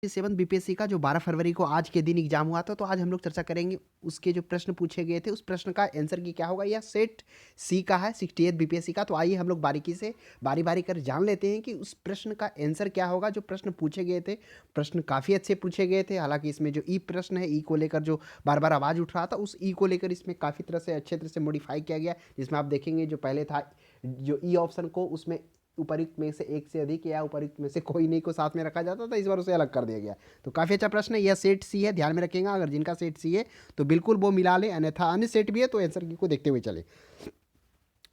7 BPSC का जो 12 फरवरी को आज के दिन एग्जाम हुआ था, तो आज हम लोग चर्चा करेंगे उसके जो प्रश्न पूछे गए थे, उस प्रश्न का आंसर की क्या होगा। यह सेट सी का है, 68 बीपीएससी का। तो आइए हम लोग बारीकी से बारी बारी कर जान लेते हैं कि उस प्रश्न का आंसर क्या होगा। जो प्रश्न पूछे गए थे, प्रश्न काफ़ी अच्छे पूछे गए थे। हालांकि इसमें जो ई प्रश्न है, ई को लेकर जो बार बार आवाज़ उठ रहा था, उस ई को लेकर इसमें काफ़ी तरह से अच्छे तरह से मॉडिफाई किया गया, जिसमें आप देखेंगे जो पहले था जो ई ऑप्शन को, उसमें उपयुक्त में से एक से अधिक या उपयुक्त में से कोई नहीं को साथ में रखा जाता था, इस बार उसे अलग कर दिया गया। तो काफ़ी अच्छा प्रश्न है। यह सेट सी है, ध्यान में रखेंगे। अगर जिनका सेट सी है तो बिल्कुल वो मिला लें, अन्यथा अन्य सेट भी है तो आंसर की को देखते हुए चले।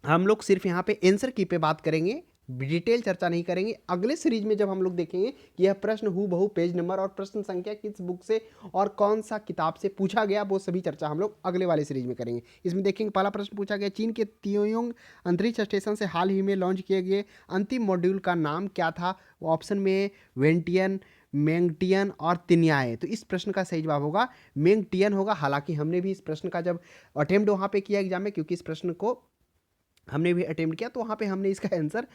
हम लोग सिर्फ यहाँ पे आंसर की पे बात करेंगे, डिटेल चर्चा नहीं करेंगे। अगले सीरीज में जब हम लोग देखेंगे कि यह प्रश्न हूबहू पेज नंबर और प्रश्न संख्या किस बुक से और कौन सा किताब से पूछा गया, वो सभी चर्चा हम लोग अगले वाले सीरीज में करेंगे। इसमें देखेंगे पहला प्रश्न पूछा गया, चीन के तियोंग अंतरिक्ष स्टेशन से हाल ही में लॉन्च किए गए अंतिम मॉड्यूल का नाम क्या था। ऑप्शन में वेंटियन, मेंगटियन और तिन्याए। तो इस प्रश्न का सही जवाब होगा मेंगटियन होगा। हालांकि हमने भी इस प्रश्न का जब अटेम्प्ट वहाँ पे किया एग्जाम में, क्योंकि इस प्रश्न को हमने भी अटेम्प्ट किया, तो वहाँ पे हमने इसका आंसर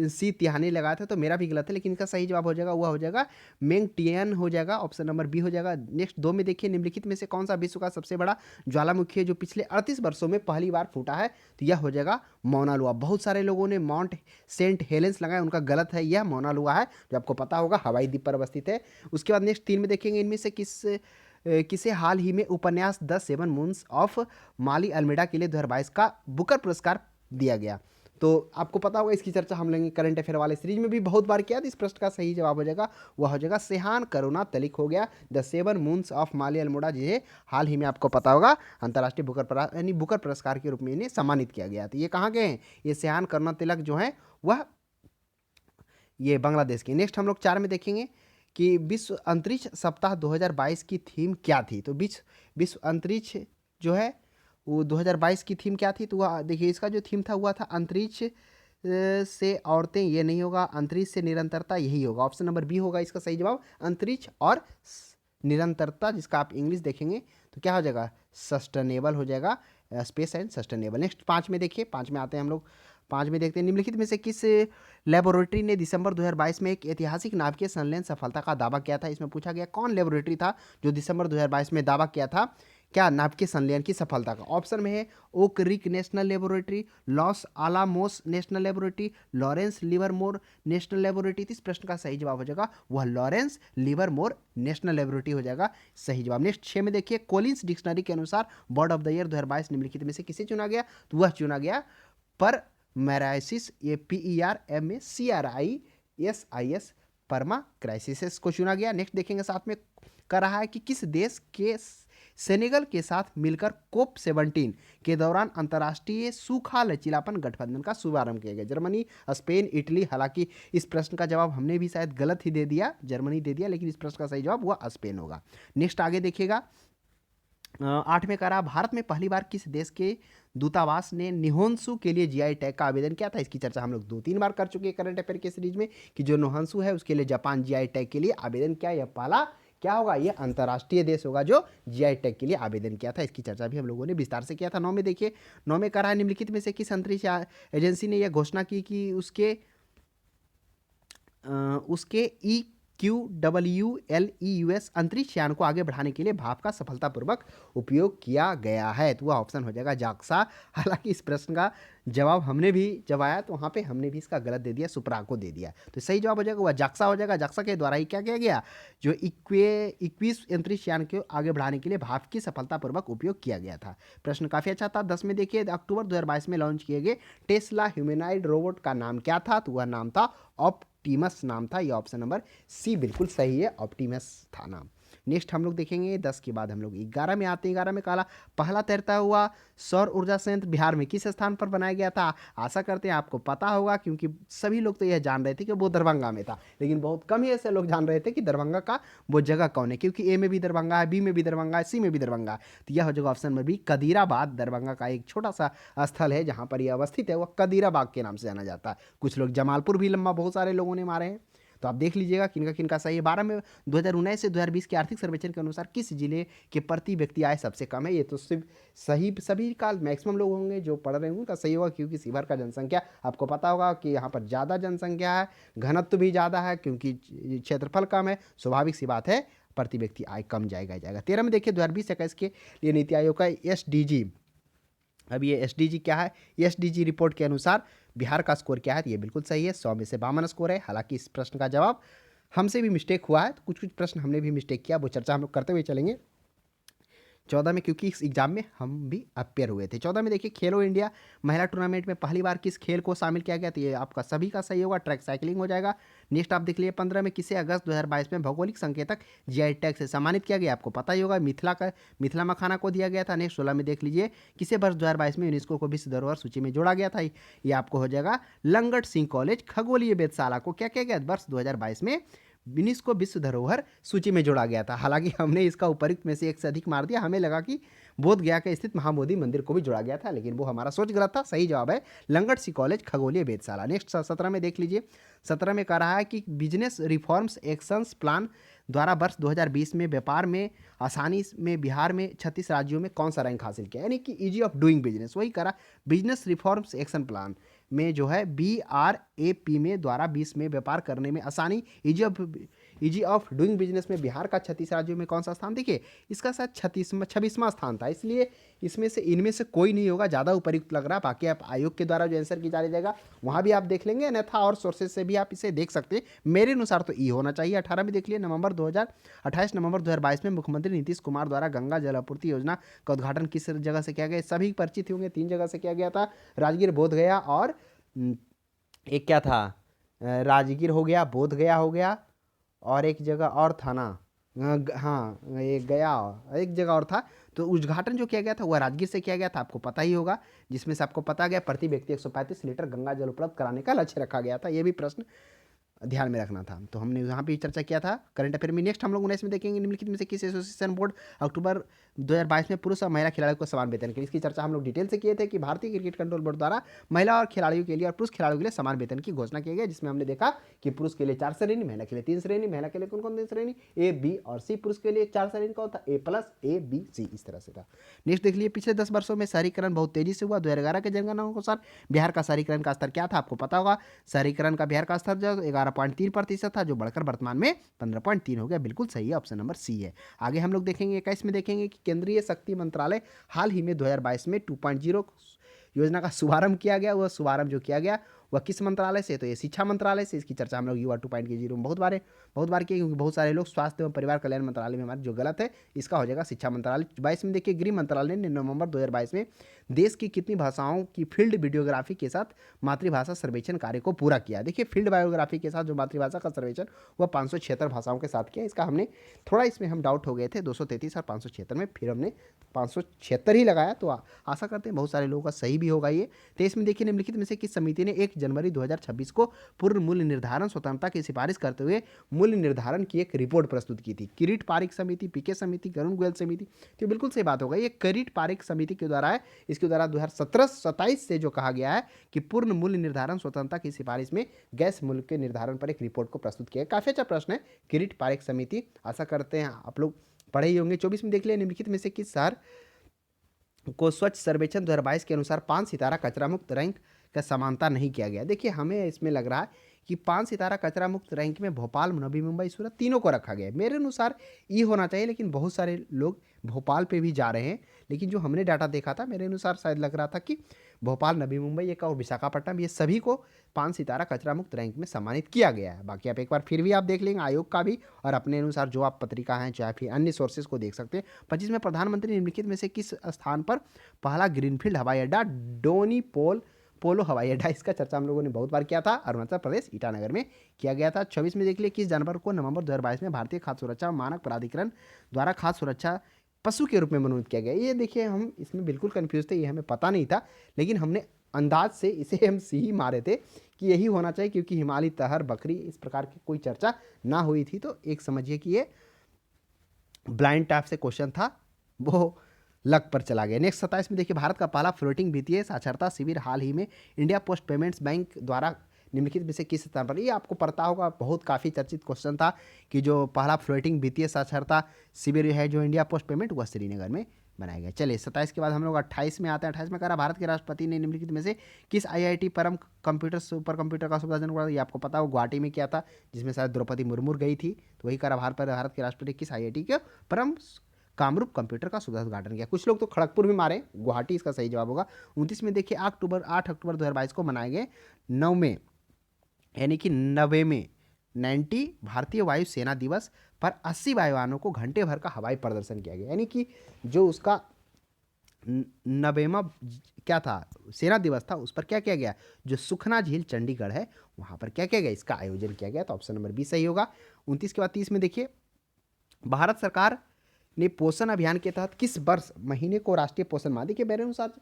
सी तिहानी लगाया था, तो मेरा भी गलत है। लेकिन इसका सही जवाब हो जाएगा, वह हो जाएगा मेंगटियन हो जाएगा, ऑप्शन नंबर बी हो जाएगा। नेक्स्ट 2 में देखिए, निम्नलिखित में से कौन सा विश्व का सबसे बड़ा ज्वालामुखी है जो पिछले 38 वर्षों में पहली बार फूटा है। तो यह हो जाएगा मौना लुआ। बहुत सारे लोगों ने माउंट सेंट हेलेंस लगाया, उनका गलत है, यह मौना लुआ है, जो आपको पता होगा हवाई द्वीप पर अवस्थित है। उसके बाद नेक्स्ट 3 में देखेंगे, इनमें से किसे हाल ही में उपन्यास the 7 moons of Maali Almeida के लिए 2022 का बुकर पुरस्कार दिया गया। तो आपको पता होगा, इसकी चर्चा हम लेंगे करंट अफेयर वाले सीरीज में भी बहुत बार किया। तो इस प्रश्न का सही जवाब हो जाएगा, वह हो जाएगा सेहान करुणा तलिक हो गया, द 7 मून्स ऑफ माली अल्मोड़ा, जिसे हाल ही में आपको पता होगा अंतर्राष्ट्रीय बुकर पुरस्कार के रूप में इन्हें सम्मानित किया गया। तो ये कहाँ गए हैं, ये सेहान करुणा तिलक जो है वह ये बांग्लादेश के। नेक्स्ट हम लोग 4 में देखेंगे कि विश्व अंतरिक्ष सप्ताह 2022 की थीम क्या थी। तो विश्व अंतरिक्ष जो है वो 2022 की थीम क्या थी। तो वह देखिए, इसका जो थीम था हुआ था अंतरिक्ष से औरतें, ये नहीं होगा, अंतरिक्ष से निरंतरता, यही होगा, ऑप्शन नंबर बी होगा इसका सही जवाब, अंतरिक्ष और निरंतरता, जिसका आप इंग्लिश देखेंगे तो क्या हो जाएगा, सस्टेनेबल हो जाएगा, स्पेस एंड सस्टेनेबल। नेक्स्ट 5 में देखिए, 5 में आते हैं हम लोग। 5 में देखते हैं, निम्नलिखित में से किस लेबोरेटरी ने दिसंबर 2022 में एक ऐतिहासिक नाभिकीय संलयन सफलता का दावा किया था। इसमें पूछा गया कौन लेबोरेटरी था जो दिसंबर 2022 में दावा किया था क्या नाभिकीय संलयन की सफलता का। ऑप्शन में है ओक रिक National Laboratory, Los Alamos National Laboratory, Lawrence Livermore National Laboratory. इस प्रश्न का सही जवाब हो जाएगा वह लॉरेंस लिवरमोर नेशनल लेबोरेटरी हो जाएगा सही जवाब। नेक्स्ट 6 में देखिए, कोलिंस डिक्शनरी के अनुसार बर्ड ऑफ द ईयर 2022 निम्नलिखित में से किसे चुना गया। तो वह चुना गया पर मैराइसिस, ये PERMACRISIS परमा क्राइसिस को चुना गया। नेक्स्ट देखेंगे, साथ में कर रहा है कि किस देश के सेनेगल के साथ मिलकर कोप 17 के दौरान अंतर्राष्ट्रीय सूखा लचीलापन गठबंधन का शुभारंभ किया गया। Germany, Spain, Italy. हालांकि इस प्रश्न का जवाब हमने भी शायद गलत ही दे दिया, जर्मनी दे दिया, लेकिन इस प्रश्न का सही जवाब हुआ स्पेन होगा। नेक्स्ट आगे देखिएगा, 8 में करा, भारत में पहली बार किस देश के दूतावास ने निहोंसू के लिए जीआई टैग का आवेदन किया था। इसकी चर्चा हम लोग 2-3 बार कर चुके हैं करंट अफेयर के सीरीज में, कि जो निहोंसू है उसके लिए जापान जीआई टैग के लिए आवेदन किया। यह पहला क्या होगा, ये अंतर्राष्ट्रीय देश होगा जो जीआई टैग के लिए आवेदन किया था। इसकी चर्चा भी हम लोगों ने विस्तार से किया था। 9 में देखिए, 9 में करा है, निम्नलिखित में से किस अंतरिक्ष एजेंसी ने यह घोषणा की कि उसके EQWLEUS अंतरिक्ष यान को आगे बढ़ाने के लिए भाप का सफलतापूर्वक उपयोग किया गया है। तो वह ऑप्शन हो जाएगा जाक्सा। हालांकि इस प्रश्न का जवाब हमने भी जब आया तो वहाँ पे हमने भी इसका गलत दे दिया, सुप्रा को दे दिया। तो सही जवाब हो जाएगा वह जाक्सा हो जाएगा। जाक्सा के द्वारा ही क्या किया गया, जो इक्कीस अंतरिक्ष यान को आगे बढ़ाने के लिए भाप की सफलतापूर्वक उपयोग किया गया था। प्रश्न काफ़ी अच्छा था। 10 में देखिए, अक्टूबर 2022 में लॉन्च किए गए टेस्ला ह्यूमैनॉइड रोबोट का नाम क्या था। तो वह नाम था ऑप्टिमस नाम था। ये ऑप्शन नंबर सी बिल्कुल सही है, ऑप्टिमस था नाम। नेक्स्ट हम लोग देखेंगे 10 के बाद हम लोग 11 में आते हैं। 11 में काला, पहला तैरता हुआ सौर ऊर्जा संयंत्र बिहार में किस स्थान पर बनाया गया था। आशा करते हैं आपको पता होगा, क्योंकि सभी लोग तो यह जान रहे थे कि वो दरभंगा में था, लेकिन बहुत कम ही ऐसे लोग जान रहे थे कि दरभंगा का वो जगह कौन है, क्योंकि ए में भी दरभंगा है, बी में भी दरभंगा है, सी में भी दरभंगा है। तो यह हो जाएगा ऑप्शन नंबर बी, कदीराबाद। दरभंगा का एक छोटा सा स्थल है जहाँ पर यह अवस्थित है, वह कदीराबाग के नाम से जाना जाता है। कुछ लोग जमालपुर भी लंबा बहुत सारे लोगों ने मारे हैं। तो आप देख लीजिएगा किनका सही है। 12 में 2019 से 2020 के आर्थिक सर्वेक्षण के अनुसार किस जिले के प्रति व्यक्ति आय सबसे कम है? ये तो सिर्फ सही सभी का मैक्सिमम लोग होंगे जो पढ़ रहे होंगे उनका सही होगा, क्योंकि शिवहर का जनसंख्या आपको पता होगा कि यहाँ पर ज़्यादा जनसंख्या है, घनत्व भी ज़्यादा है, क्योंकि क्षेत्रफल कम है, स्वाभाविक सी बात है प्रति व्यक्ति आय कम जाएगा। 13 में देखिए 2020-21 के लिए नीति आयोग का SDG, अब ये SDG क्या है? SDG रिपोर्ट के अनुसार बिहार का स्कोर क्या है? तो ये बिल्कुल सही है, 100 में से 52 स्कोर है। हालांकि इस प्रश्न का जवाब हमसे भी मिस्टेक हुआ है, तो कुछ प्रश्न हमने भी मिस्टेक किया, वो चर्चा हम लोग करते हुए चलेंगे 14 में, क्योंकि इस एग्जाम में हम भी अपेयर हुए थे। 14 में देखिए खेलो इंडिया महिला टूर्नामेंट में पहली बार किस खेल को शामिल किया गया? तो ये आपका सभी का सही होगा, ट्रैक साइकिलिंग हो जाएगा। नेक्स्ट आप देख लीजिए 15 में किसे अगस्त 2022 में भौगोलिक संकेतक GI टैग से सम्मानित किया गया? आपको पता ही होगा, मिथिला मखाना को दिया गया था। नेक्स्ट 16 में देख लीजिए किसे वर्ष 2022 में यूनेस्को को विश्व धरोहर सूची में जोड़ा गया था? ये आपको हो जाएगा लंगट सिंह कॉलेज खगोलीय वेधशाला को क्या किया गया वर्ष 2022 में यूनेस्को विश्व धरोहर सूची में जोड़ा गया था। हालांकि हमने इसका उपयुक्त में से एक से अधिक मार दिया, हमें लगा कि बोध गया के स्थित महाबोधि मंदिर को भी जोड़ा गया था, लेकिन वो हमारा सोच गलत था। सही जवाब है लंगट सिंह कॉलेज खगोलीय वेधशाला। नेक्स्ट 17 में देख लीजिए, 17 में कह रहा है कि बिजनेस रिफॉर्म्स एक्शंस प्लान द्वारा वर्ष 2020 में व्यापार में आसानी में बिहार में 36 राज्यों में कौन सा रैंक हासिल किया? यानी कि इजी ऑफ डूइंग बिजनेस, वही करा बिजनेस रिफॉर्म्स एक्शन प्लान में जो है BRAP में द्वारा 20 में व्यापार करने में आसानी, इजी ऑफ डूइंग बिजनेस में बिहार का 36 राज्यों में कौन सा स्थान? देखिए इसका शायद 26वां स्थान था, इसलिए इसमें से इनमें से कोई नहीं होगा, ज़्यादा उपयुक्त लग रहा। बाकी आप आयोग के द्वारा जो आंसर किया जाएगा वहाँ भी आप देख लेंगे, अन्यथा और सोर्सेज से भी आप इसे देख सकते हैं। मेरे अनुसार तो ई होना चाहिए। 18 में देख लिए 28 नवंबर 2022 में मुख्यमंत्री नीतीश कुमार द्वारा गंगा जल आपूर्ति योजना का उद्घाटन किस जगह से किया गया? सभी परिचित होंगे, 3 जगह से किया गया था, राजगीर, बोध गया और एक क्या था, राजगीर हो गया, बोध गया हो गया और एक जगह और था ना, हाँ एक गया, एक जगह और था। तो उद्घाटन जो किया गया था वह राजगीर से किया गया था, आपको पता ही होगा, जिसमें से आपको पता गया प्रति व्यक्ति 135 लीटर गंगा जल उपलब्ध कराने का लक्ष्य रखा गया था। ये भी प्रश्न ध्यान में रखना था, तो हमने यहाँ पे चर्चा किया था करंट अफेयर में। नेक्स्ट हम लोग 19 में देखेंगे निम्नलिखित में से किस एसोसिएशन बोर्ड अक्टूबर 2022 में पुरुष और महिला खिलाड़ियों को समान वेतन के लिए? इसकी चर्चा हम लोग डिटेल से किए थे कि भारतीय क्रिकेट कंट्रोल बोर्ड द्वारा महिला और खिलाड़ियों के लिए और पुरुष खिलाड़ियों के लिए समान वेतन की घोषणा की गई, जिसमें हमने देखा कि पुरुष के लिए 4 श्रेणी, महिला के लिए 3 श्रेणी। महिला के लिए कौन कौन 3 श्रेणी? A, B और C। पुरुष के लिए 4 श्रेणी कौन था? A+A, B, C, इस तरह से था। नेक्स्ट देख लीजिए पिछले 10 वर्षों में शहरीकरण बहुत तेजी से हुआ। 2011 के जनगणना के अनुसार बिहार का शहरीकरण का स्तर क्या था? आपको पता होगा, शहरीकरण का बिहार का स्तर जो 11.3% था, जो बढ़कर वर्तमान में 15.3 हो गया। बिल्कुल सही है, ऑप्शन नंबर C है। आगे हम लोग देखेंगे 21 में देखेंगे कि केंद्रीय शक्ति मंत्रालय हाल ही में 2022 में 2.0 योजना का शुभारंभ किया गया। वह शुभारंभ जो किया गया वह किस मंत्रालय से? तो ये शिक्षा मंत्रालय से। इसकी चर्चा हम लोग युवा 2.0 में बहुत बार की, क्योंकि बहुत सारे लोग स्वास्थ्य एवं परिवार कल्याण मंत्रालय में हमारे जो गलत है, इसका हो जाएगा शिक्षा मंत्रालय। 22 में देखिए गृह मंत्रालय ने नवंबर 2022 में देश की कितनी भाषाओं की फील्ड वीडियोग्राफी के साथ मातृभाषा सर्वेक्षण कार्य को पूरा किया? देखिए फील्ड बायोग्राफी के साथ जो मातृभाषा का सर्वेक्षण वह 576 भाषाओं के साथ किया। इसका हमने थोड़ा इसमें हम डाउट हो गए थे 233 और 576 में, फिर हमने 576 ही लगाया, तो आशा करते हैं बहुत सारे लोगों का सही भी होगा ये। 23 में देखिए निम्नलिखित में से किस समिति ने 1 जनवरी 2026 को पूर्ण मूल्य निर्धारण स्वतंत्रता की सिफारिश करते हुए मूल्य निर्धारण की एक रिपोर्ट प्रस्तुत की थी? किरीट पारिक समिति, PK समिति, करुण गोयल समिति। तो बिल्कुल सही बात होगा, ये किरीट पारिक समिति के द्वारा है। इसके द्वारा 2017-27 से जो कहा गया है कि पूर्ण मूल्य निर्धारण स्वतंत्रता की सिफारिश में गैस मूल्य के निर्धारण पर एक रिपोर्ट को प्रस्तुत किया। काफी अच्छा प्रश्न है, किरीट पारिक समिति, आशा करते हैं आप लोग पढ़े ही होंगे। 24 में देख लिया निम्नलिखित में से किस शहर को स्वच्छ सर्वेक्षण 2022 के अनुसार 5 सितारा कचरा मुक्त रैंक का समानता नहीं किया गया? देखिए हमें इसमें लग रहा है कि 5 सितारा कचरा मुक्त रैंक में भोपाल, नवी मुंबई, सूरत तीनों को रखा गया है। मेरे अनुसार ये होना चाहिए, लेकिन बहुत सारे लोग भोपाल पे भी जा रहे हैं, लेकिन जो हमने डाटा देखा था मेरे अनुसार शायद लग रहा था कि भोपाल, नवी मुंबई एक और विशाखापट्टनम, ये सभी को 5 सितारा कचरा मुक्त रैंक में सम्मानित किया गया है। बाकी आप एक बार फिर भी आप देख लेंगे आयोग का भी, और अपने अनुसार जो आप पत्रिका हैं चाहे फिर अन्य सोर्सेज को देख सकते हैं। 25 में प्रधानमंत्री निम्नलिखित में से किस स्थान पर पहला ग्रीनफील्ड हवाई अड्डा डोनी पोलो हवाई अड्डा, इसका चर्चा हम लोगों ने बहुत बार किया था, अरुणाचल प्रदेश ईटानगर में किया गया था। 26 में देख लिए किस जानवर को नवंबर 2022 में भारतीय खाद्य सुरक्षा मानक प्राधिकरण द्वारा खाद्य सुरक्षा पशु के रूप में मनोनीत किया गया? ये देखिए हम इसमें बिल्कुल कंफ्यूज थे, ये हमें पता नहीं था, लेकिन हमने अंदाज से इसे हम सही मारे थे कि यही होना चाहिए, क्योंकि हिमालय तहर, बकरी, इस प्रकार की कोई चर्चा ना हुई थी। तो एक समझिए कि ये ब्लाइंड टाइप से क्वेश्चन था, वो लक पर चला गया। नेक्स्ट 27 में देखिए भारत का पहला फ्लोटिंग वित्तीय साक्षरता शिविर हाल ही में इंडिया पोस्ट पेमेंट्स बैंक द्वारा निम्नलिखित में से किस स्थान पर, ये आपको पता होगा, बहुत काफ़ी चर्चित क्वेश्चन था कि जो पहला फ्लोटिंग वित्तीय साक्षरता शिविर है जो इंडिया पोस्ट पेमेंट वह श्रीनगर में बनाया गया। चलिए 27 के बाद हम लोग 28 में आते हैं। 28 में कह रहा भारत के राष्ट्रपति ने निम्नलिखित में से किस आईआईटी परम कंप्यूटर सुपर कंप्यूटर का शुभारंभ करा, ये आपको पता हो गुवाहाटी में किया था, जिसमें शायद द्रौपदी मुर्मू गई थी। तो वही करा भारत के राष्ट्रपति किस आईआईटी के परम कामरूप कंप्यूटर का शुभ उद्घाटन किया। कुछ लोग तो खड़गपुर भी मारे, गुवाहाटी इसका सही जवाब होगा। 29 में देखिए 8 अक्टूबर 2022 को मनाए गए 9वें यानी कि 90वें 90 भारतीय वायु सेना दिवस पर 80 वायुयानों को घंटे भर का हवाई प्रदर्शन किया गया। यानी कि जो उसका 90वां क्या था सेना दिवस था, उस पर क्या किया गया, जो सुखना झील चंडीगढ़ है वहाँ पर क्या किया गया, इसका आयोजन किया गया। तो ऑप्शन नंबर बी सही होगा। 29 के बाद 30 में देखिए भारत सरकार ने पोषण अभियान के तहत किस वर्ष महीने को राष्ट्रीय पोषण माह, देखिए मेरे अनुसार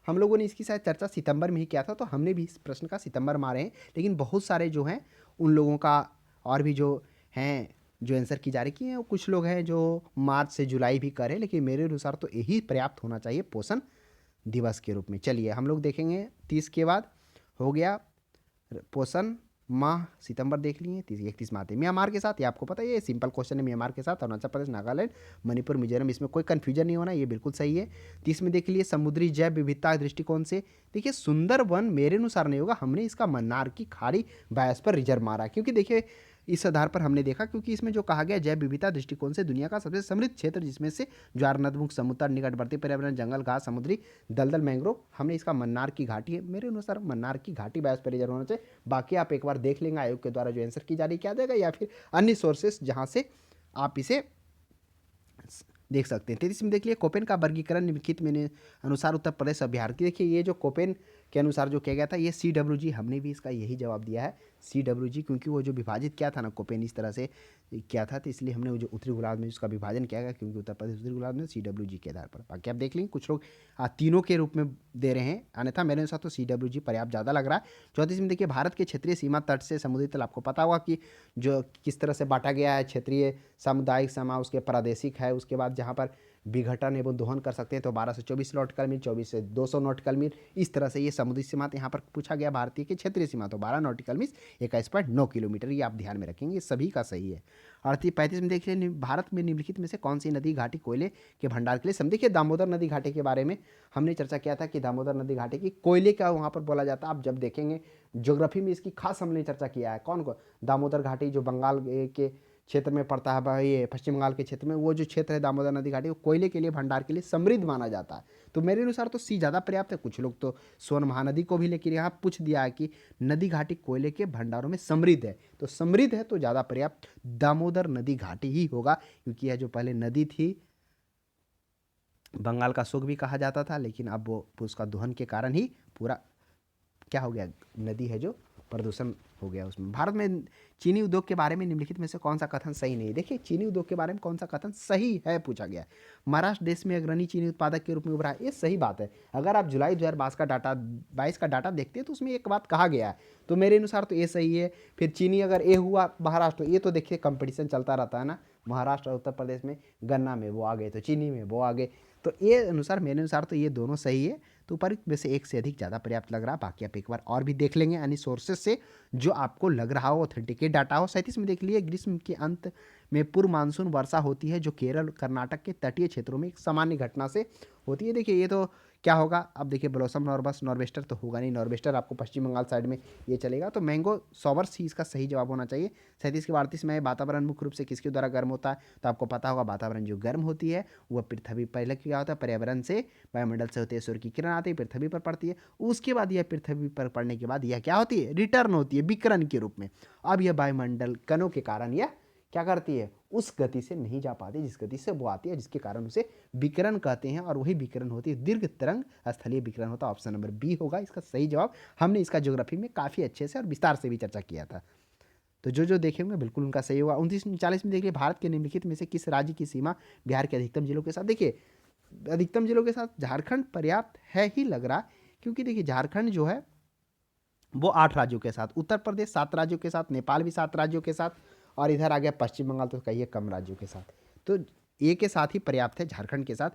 हम लोगों ने इसकी शायद चर्चा सितंबर में ही किया था, तो हमने भी इस प्रश्न का सितंबर मारे हैं, लेकिन बहुत सारे जो हैं उन लोगों का और भी जो हैं जो आंसर की जा रही है, कुछ लोग हैं जो मार्च से जुलाई भी करें, लेकिन मेरे अनुसार तो यही पर्याप्त होना चाहिए पोषण दिवस के रूप में। चलिए हम लोग देखेंगे 30 के बाद हो गया पोषण माह, सितंबर देख लिए। 31 में आते हैं म्यांमार के साथ, ये आपको पता है ये सिंपल क्वेश्चन है, म्यांमार के साथ अरुणाचल प्रदेश, नागालैंड, मणिपुर, मिजोरम, इसमें कोई कन्फ्यूजन नहीं होना, ये बिल्कुल सही है। 30 में देख लिए समुद्री जैव विविधता के दृष्टिकोण से, देखिए सुंदरवन मेरे अनुसार नहीं होगा, हमने इसका मन्नार की खाड़ी बायोस्फीयर रिजर्व मारा, क्योंकि देखिए इस आधार पर हमने देखा, क्योंकि इसमें जो कहा गया जैव विविधता दृष्टिकोण से दुनिया का सबसे समृद्ध क्षेत्र, जिसमें से ज्वार नदमुख, समुद्र, निकटवर्ती पर्यावरण, जंगल घास, समुद्री दलदल, मैंग्रोव, हमने इसका मन्नार की घाटी है, मेरे अनुसार मन्नार की घाटी बायोस्फीयर रिजर्व होना चाहिए। बाकी आप एक बार देख लेंगे आयोग के द्वारा जो आंसर की जारी किया जाएगा, या फिर अन्य सोर्सेस जहां से आप इसे देख सकते हैं। 33 में देख लिए कोपेन का वर्गीकरण निम्नलिखित में अनुसार उत्तर प्रदेश और बिहार की, देखिए ये जो कोपेन के अनुसार जो किया गया था ये CWG, हमने भी इसका यही जवाब दिया है CWG, क्योंकि वो जो विभाजित किया था ना कोपेन इस तरह से किया था, तो इसलिए हमने वो जो उत्तरी गोलार्ध में उसका विभाजन किया गया, क्योंकि उत्तर प्रदेश उत्तरी गोलार्ध में CWG के आधार पर। बाकी आप देख लेंगे कुछ लोग तीनों के रूप में दे रहे हैं, अन्यथा मेरे अनुसार तो CWG पर्याप्त ज़्यादा लग रहा है। 34 में देखिए भारत के क्षेत्रीय सीमा तट से समुद्री तल, आपको पता होगा कि जो किस तरह से बांटा गया है, क्षेत्रीय, सामुदायिक सीमा, उसके प्रादेशिक है, उसके बाद जहाँ पर विघटन एवं दोहन कर सकते हैं तो 12 से 24 नॉटिकल मील, 24 से 200 नॉटिकल मील, इस तरह से ये समुद्री सीमा यहाँ पर पूछा गया। भारतीय की क्षेत्रीय सीमा तो 12 नॉटिकल मील 21.9 किलोमीटर, ये आप ध्यान में रखेंगे, ये सभी का सही है। 35 में देखिए भारत में निम्नलिखित में से कौन सी नदी घाटी कोयले के भंडार के लिए सम, देखिए दामोदर नदी घाटी के बारे में हमने चर्चा किया था कि दामोदर नदी घाटी की कोयले का वहाँ पर बोला जाता है। आप जब देखेंगे ज्योग्राफी में इसकी खास हमने चर्चा किया है, कौन को, दामोदर घाटी जो बंगाल के क्षेत्र में पड़ता है, भाई ये पश्चिम बंगाल के क्षेत्र में, वो जो क्षेत्र है दामोदर नदी घाटी वो कोयले के लिए भंडार के लिए समृद्ध माना जाता है। तो मेरे अनुसार तो सी ज़्यादा पर्याप्त है। कुछ लोग तो सोन महानदी को भी लेकर यहाँ पूछ दिया है कि नदी घाटी कोयले के भंडारों में समृद्ध है, तो समृद्ध है तो ज़्यादा पर्याप्त दामोदर नदी घाटी ही होगा, क्योंकि यह जो पहले नदी थी बंगाल का सुख भी कहा जाता था, लेकिन अब वो उसका दोहन के कारण ही पूरा क्या हो गया, नदी है जो प्रदूषण हो गया उसमें। भारत में चीनी उद्योग के बारे में निम्नलिखित में से कौन सा कथन सही नहीं, देखिए चीनी उद्योग के बारे में कौन सा कथन सही है पूछा गया। महाराष्ट्र देश में अग्रणी चीनी उत्पादक के रूप में उभरा है, ये सही बात है। अगर आप जुलाई 2022 का डाटा देखते हैं तो उसमें एक बात कहा गया है, तो मेरे अनुसार तो ये सही है। फिर चीनी अगर ये हुआ महाराष्ट्र, ये तो देखिए कंपटीशन चलता रहता है ना, महाराष्ट्र और उत्तर प्रदेश में गन्ना में वो आ गए तो चीनी में वो आ गए, तो ये अनुसार मेरे अनुसार तो ये दोनों सही है। तो ऊपर में से एक से अधिक ज़्यादा पर्याप्त लग रहा है। बाकी आप एक बार और भी देख लेंगे अन्य सोर्सेस से जो आपको लग रहा हो ऑथेंटिकेट डाटा हो। 37 में देख लिए ग्रीष्म के अंत में पूर्व मानसून वर्षा होती है जो केरल कर्नाटक के तटीय क्षेत्रों में एक सामान्य घटना से होती है। देखिए ये तो क्या होगा, अब देखिए ब्लॉसम नॉर्बस, नॉर्वेस्टर तो होगा नहीं, नॉर्वेस्टर आपको पश्चिम बंगाल साइड में ये चलेगा, तो मैंगो सॉवर्स ही इसका सही जवाब होना चाहिए। 37 के 38 में वातावरण मुख्य रूप से किसके द्वारा गर्म होता है, तो आपको पता होगा वातावरण जो गर्म होती है वह पृथ्वी, पहले क्या होता है पर्यावरण से, वायुमंडल से होती है, सूर्य की किरण आती है पृथ्वी पर पड़ती है, उसके बाद यह पृथ्वी पर पड़ने के बाद यह क्या होती है, रिटर्न होती है विकिरण के रूप में। अब यह वायुमंडल कणों के कारण यह क्या करती है, उस गति से नहीं जा पाती जिस गति से वो आती है, जिसके कारण उसे विकिरण कहते हैं, और वही विकिरण होती है दीर्घ तरंग स्थलीय विकिरण होता है। ऑप्शन नंबर बी होगा इसका सही जवाब। हमने इसका ज्योग्राफी में काफ़ी अच्छे से और विस्तार से भी चर्चा किया था, तो जो देखेंगे बिल्कुल उनका सही होगा। 29-40 में देखिए भारत के निम्नलिखित में से किस राज्य की सीमा बिहार के अधिकतम जिलों के साथ, देखिए अधिकतम जिलों के साथ झारखंड पर्याप्त है ही लग रहा, क्योंकि देखिए झारखंड जो है वो 8 राज्यों के साथ, उत्तर प्रदेश 7 राज्यों के साथ, नेपाल भी 7 राज्यों के साथ, और इधर आ गया पश्चिम बंगाल तो कहिए कम राज्यों के साथ, तो ए के साथ ही पर्याप्त है झारखंड के साथ।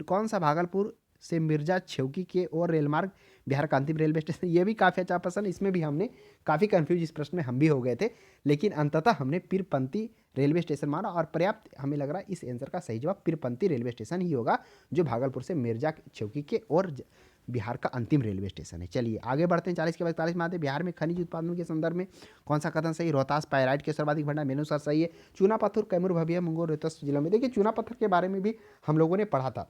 कौन सा भागलपुर से मिर्जा छेवकी के और रेल मार्ग बिहार का अंतिम रेलवे स्टेशन। ये भी काफ़ी अच्छा प्रश्न, इसमें भी हमने काफ़ी कंफ्यूज, इस प्रश्न में हम भी हो गए थे, लेकिन अंततः हमने पीरपंती रेलवे स्टेशन माना और पर्याप्त हमें लग रहा है इस आंसर का सही जवाब पीरपंती रेलवे स्टेशन ही होगा, जो भागलपुर से मिर्जा छेवकी के और बिहार का अंतिम रेलवे स्टेशन है। चलिए आगे बढ़ते हैं। 40 के बाद 41 में आते हैं, बिहार में खनिज उत्पादन के संदर्भ में कौन सा कथन सही? रोहतास पायराइट के सर्वाधिक भंडार, मेरे अनुसार सही है। चूना पत्थर कैमूर भभिया मुंगेर रोहतास जिलों में। देखिए चूना पत्थर के बारे में भी हम लोगों ने पढ़ा था,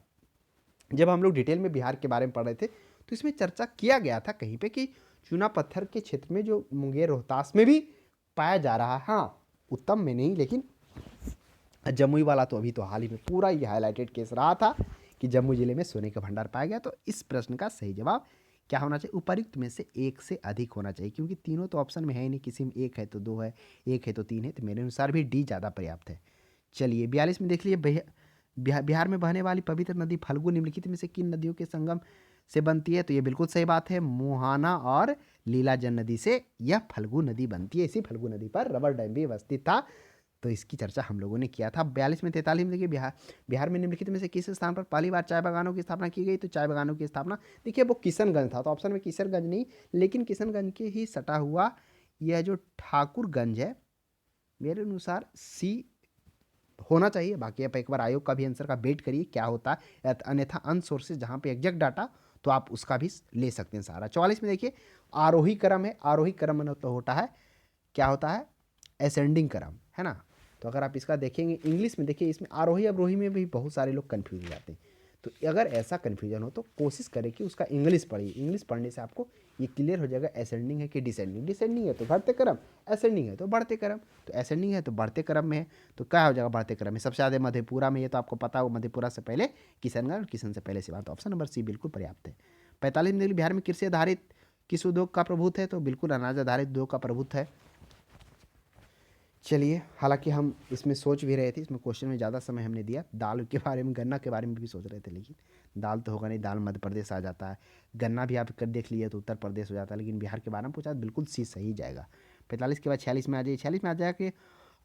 जब हम लोग डिटेल में बिहार के बारे में पढ़ रहे थे तो इसमें चर्चा किया गया था कहीं पे कि चूना पत्थर के क्षेत्र में जो मुंगेर रोहतास में भी पाया जा रहा है, हाँ उत्तम में नहीं, लेकिन जमुई वाला तो अभी तो हाल ही में पूरा ये हाईलाइटेड केस रहा था कि जम्मू जिले में सोने का भंडार पाया गया। तो इस प्रश्न का सही जवाब क्या होना चाहिए? उपर्युक्त में से एक से अधिक होना चाहिए, क्योंकि तीनों तो ऑप्शन में है ही नहीं, किसी में एक है तो दो है, एक है तो तीन है, तो मेरे अनुसार भी डी ज़्यादा पर्याप्त है। चलिए 42 में देख लीजिए, बिहार में बहने वाली पवित्र नदी फल्गु निम्नलिखित में से किन नदियों के संगम से बनती है? तो ये बिल्कुल सही बात है, मोहाना और लीलाजन नदी से यह फल्गु नदी बनती है। इसी फल्गु नदी पर रबर डैम भी अवस्थित था, तो इसकी चर्चा हम लोगों ने किया था। 42 में 43 में देखिए, बिहार में निम्नलिखित में से किस स्थान पर पहली बार चाय बागानों की स्थापना की गई? तो चाय बागानों की स्थापना देखिए वो किशनगंज था, तो ऑप्शन में किशनगंज नहीं, लेकिन किशनगंज के ही सटा हुआ यह जो ठाकुरगंज है, मेरे अनुसार सी होना चाहिए। बाकी आप एक बार आयोग का भी आंसर का वेट करिए क्या होता है, अन्यथा अन सोर्सेज जहाँ पे एग्जैक्ट डाटा तो आप उसका भी ले सकते हैं सारा। 44 में देखिए आरोही क्रम है, आरोही क्रम में तो होता है क्या होता है? असेंडिंग क्रम है ना। तो अगर आप इसका देखेंगे इंग्लिश में, देखिए इसमें आरोही अवरोही में भी बहुत सारे लोग कन्फ्यूज हो जाते हैं, तो अगर ऐसा कन्फ्यूजन हो तो कोशिश करें कि उसका इंग्लिश पढ़िए, इंग्लिश पढ़ने से आपको ये क्लियर हो जाएगा असेंडिंग है कि डिसेंडिंग। डिसेंडिंग है तो घटते क्रम, असेंडिंग है तो बढ़ते क्रम, तो असेंडिंग है तो बढ़ते क्रम में है, तो क्या हो जाएगा? बढ़ते क्रम में। सबसे ज़्यादा मधेपुरा में, ये तो आपको पता हो, मधेपुरा से पहले किशनगंज और किशन से पहले सिवान, तो ऑप्शन नंबर सी बिल्कुल पर्याप्त है। 45 में बिहार में कृषि आधारित किस उद्योग का प्रभुत्व है? तो बिल्कुल अनाज आधारित उद्योग का प्रभुत्व है। चलिए हालांकि हम इसमें सोच भी रहे थे, इसमें क्वेश्चन में ज़्यादा समय हमने दिया, दाल के बारे में, गन्ना के बारे में भी सोच रहे थे, लेकिन दाल तो होगा नहीं, दाल मध्य प्रदेश आ जाता है, गन्ना भी आप कर देख लिए तो उत्तर प्रदेश हो जाता है, लेकिन बिहार के बारे में पूछा तो बिल्कुल सी सही जाएगा। 45 के बाद 46 में आ जाइए। 46 में आ जाएगा कि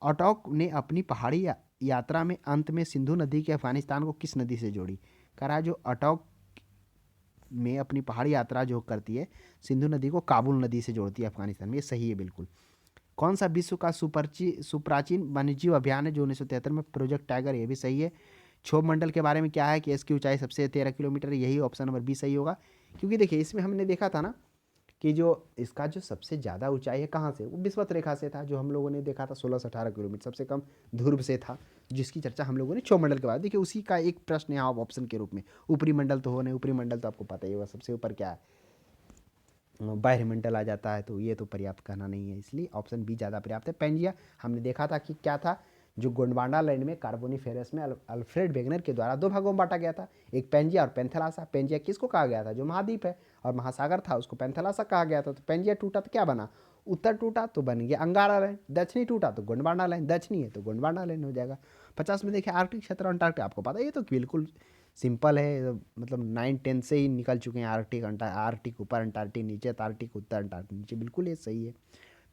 अटॉक ने अपनी पहाड़ी यात्रा में अंत में सिंधु नदी के अफगानिस्तान को किस नदी से जोड़ी? कह रहा है जो अटॉक में अपनी पहाड़ी यात्रा जो करती है, सिंधु नदी को काबुल नदी से जोड़ती है अफगानिस्तान में, ये सही है बिल्कुल। कौन सा विश्व का सुप्राचीन वन्यजीव अभियान है जो 1973 में? प्रोजेक्ट टाइगर, ये भी सही है। क्षोभ मंडल के बारे में क्या है कि इसकी ऊंचाई सबसे 13 किलोमीटर है, यही ऑप्शन नंबर बी सही होगा, क्योंकि देखिए इसमें हमने देखा था ना कि जो इसका जो सबसे ज़्यादा ऊंचाई है कहाँ से? वो विषुवत रेखा से था, जो हम लोगों ने देखा था 16 से 18 किलोमीटर, सबसे कम ध्रुव से था, जिसकी चर्चा हम लोगों ने क्षोभ मंडल के बाद। देखिए उसी का एक प्रश्न यहाँ ऑप्शन के रूप में, ऊपरी मंडल तो हो नहीं, ऊपरी मंडल तो आपको पता ही होगा, सबसे ऊपर क्या है? बाह्यमंडल आ जाता है, तो ये तो पर्याप्त कहना नहीं है, इसलिए ऑप्शन बी ज़्यादा पर्याप्त है। पेंजिया हमने देखा था कि क्या था, जो गोंडवाना लैंड में कार्बोनिफेरस में अल्फ्रेड वेगनर के द्वारा दो भागों में बांटा गया था, एक पेंजिया और पेंथेलासा। पेंजिया किसको कहा गया था? जो महाद्वीप है और महासागर था उसको पेंथेलासा कहा गया था। तो पेंजिया टूटा तो क्या बना? उत्तर टूटा तो बन गया अंगारा लैंड, दक्षिणी टूटा तो गोंडवाना लैंड, दक्षिणी है तो गोंडवाना लैंड हो जाएगा। 50 में देखिए आर्कटिक क्षेत्र अंटार्कटिका, आपको पता है ये तो बिल्कुल सिंपल है, मतलब 9-10 से ही निकल चुके हैं। आर्कटिक ऊपर, अंटार्कटिक नीचे, अंटार्कटिक उत्तर, अंटार्कटिक नीचे, बिल्कुल ये सही है।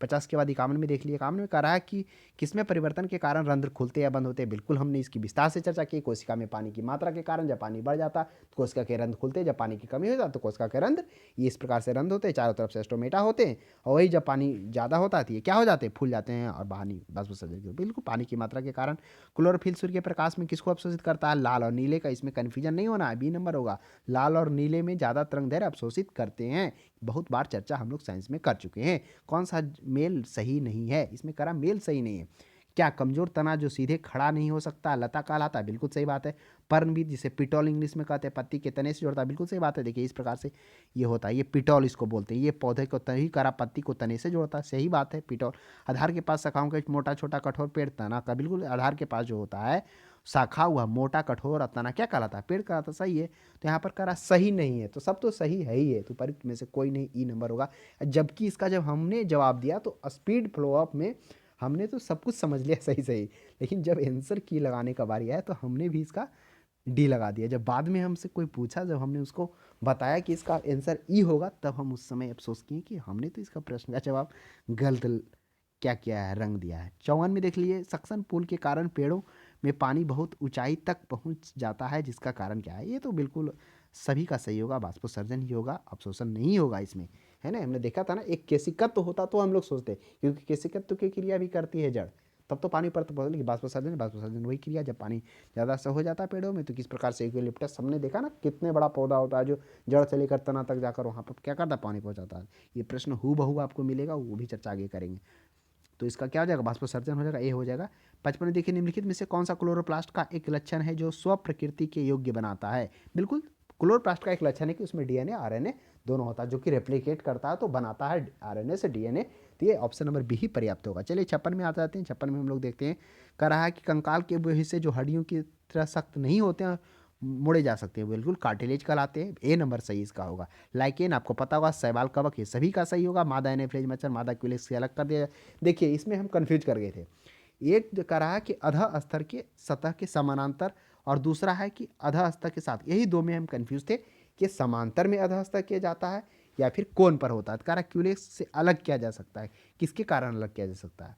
50 के बाद 51 में देख लिए, 51 में कह रहा है कि किसमें परिवर्तन के कारण रंध्र खुलते या बंद होते हैं? बिल्कुल हमने इसकी विस्तार से चर्चा की। कोशिका में पानी की मात्रा के कारण जब पानी बढ़ जाता तो कोशिका के रंध्र खुलते, जब पानी की कमी हो जाती तो कोशिका के रंध्र, ये इस प्रकार से रंध्र होते हैं, चारों तरफ से स्टोमेटा होते हैं, और वही जब पानी ज़्यादा होता है तो ये क्या हो जाते हैं? फूल जाते हैं और बाहर बस विसर्जन। बिल्कुल पानी की मात्रा के कारण। क्लोरोफिल सूर्य के प्रकाश में किसको अवशोषित करता है? लाल और नीले का, इसमें कन्फ्यूजन नहीं होना है, बी नंबर होगा। लाल और नीले में ज़्यादा तरंगदैर्घ्य अवशोषित करते हैं, बहुत बार चर्चा हम लोग साइंस में कर चुके हैं। कौन सा मेल सही नहीं है? इसमें करा मेल सही नहीं है। क्या कमजोर तना जो सीधे खड़ा नहीं हो सकता लता कहलाता है? बिल्कुल सही बात है। पर्णविद जिसे पिटॉल इंग्लिश में कहते हैं, पत्ती के तने से जोड़ता है, बिल्कुल सही बात है। देखिए इस प्रकार से ये होता है, ये पिटॉल इसको बोलते हैं, ये पौधे को तभी करा पत्ती को तने से जोड़ता है, सही बात है पिटॉल। आधार के पास शाखाओं का एक मोटा छोटा कठोर पेड़ तना का, बिल्कुल आधार के पास जो होता है शाखा हुआ मोटा कठोर और तना क्या कहलाता है? पेड़ कहलाता है, सही है। तो यहाँ पर करा सही नहीं है, तो सब तो सही है ही है, तो परित में से कोई नहीं, ई नंबर होगा। जबकि इसका जब हमने जवाब दिया तो स्पीड फ्लो अप में हमने तो सब कुछ समझ लिया सही सही, लेकिन जब आंसर की लगाने का बारी आया तो हमने भी इसका डी लगा दिया। जब बाद में हमसे कोई पूछा, जब हमने उसको बताया कि इसका आंसर ई होगा, तब हम उस समय अफसोस किए कि हमने तो इसका प्रश्न का जवाब गलत क्या किया है, रंग दिया है। 54 में देख लीजिए, सक्शन पुल के कारण पेड़ों में पानी बहुत ऊंचाई तक पहुंच जाता है, जिसका कारण क्या है? ये तो बिल्कुल सभी का सही होगा, बाष्पोत्सर्जन ही होगा, अवशोषण नहीं होगा इसमें, है ना। हमने देखा था ना, एक केशिकत्व होता तो हम लोग सोचते, क्योंकि केशिकत्व की क्रिया भी करती है जड़, तब तो पानी पर तो बोले कि बाष्पोत्सर्जन वही क्रिया। जब पानी ज़्यादा सा हो जाता है पेड़ों में तो किस प्रकार से यूकेलिप्टस हमने देखा ना, कितने बड़ा पौधा होता है जो जड़ से लेकर तना तक जाकर वहाँ पर क्या करता है, पानी पहुँचाता है। ये प्रश्न हूबहू आपको मिलेगा, वो भी चर्चा आगे करेंगे। तो इसका क्या हो जाएगा, बाष्पोत्सर्जन हो जाएगा, ए हो जाएगा। 55 देखिए, निम्नलिखित में से कौन सा क्लोरोप्लास्ट का एक लक्षण है जो स्व प्रकृति के योग्य बनाता है। बिल्कुल, क्लोरोप्लास्ट का एक लक्षण है कि उसमें डीएनए आरएनए दोनों होता है, जो कि रेप्लिकेट करता है तो बनाता है आरएनए से डीएनए। तो ये ऑप्शन नंबर बी ही पर्याप्त होगा। चलिए 56 में आ जाते हैं। 56 में हम लोग देखते हैं, कह रहा है कि कंकाल के वो हिस्से जो हड्डियों की तरह सख्त नहीं होते हैं, मुड़े जा सकते हैं, बिल्कुल कार्टिलेज कहलाते हैं। ए नंबर सही इसका होगा। लाइकेन आपको पता होगा, शैवाल कवक, ये सभी का सही होगा। मादा एनाफेज मच्छर, मादा क्यूलेक्स से अलग कर दिया। देखिए इसमें हम कंफ्यूज कर गए थे, एक जो कह रहा है कि अधः स्तर के सतह के समानांतर, और दूसरा है कि अधः स्तर के साथ। यही दो में हम कंफ्यूज थे कि समांतर में अधः स्तर किया जाता है या फिर कोण पर होता है। कह रहा है क्यूलेक्स से अलग किया जा सकता है, किसके कारण अलग किया जा सकता है,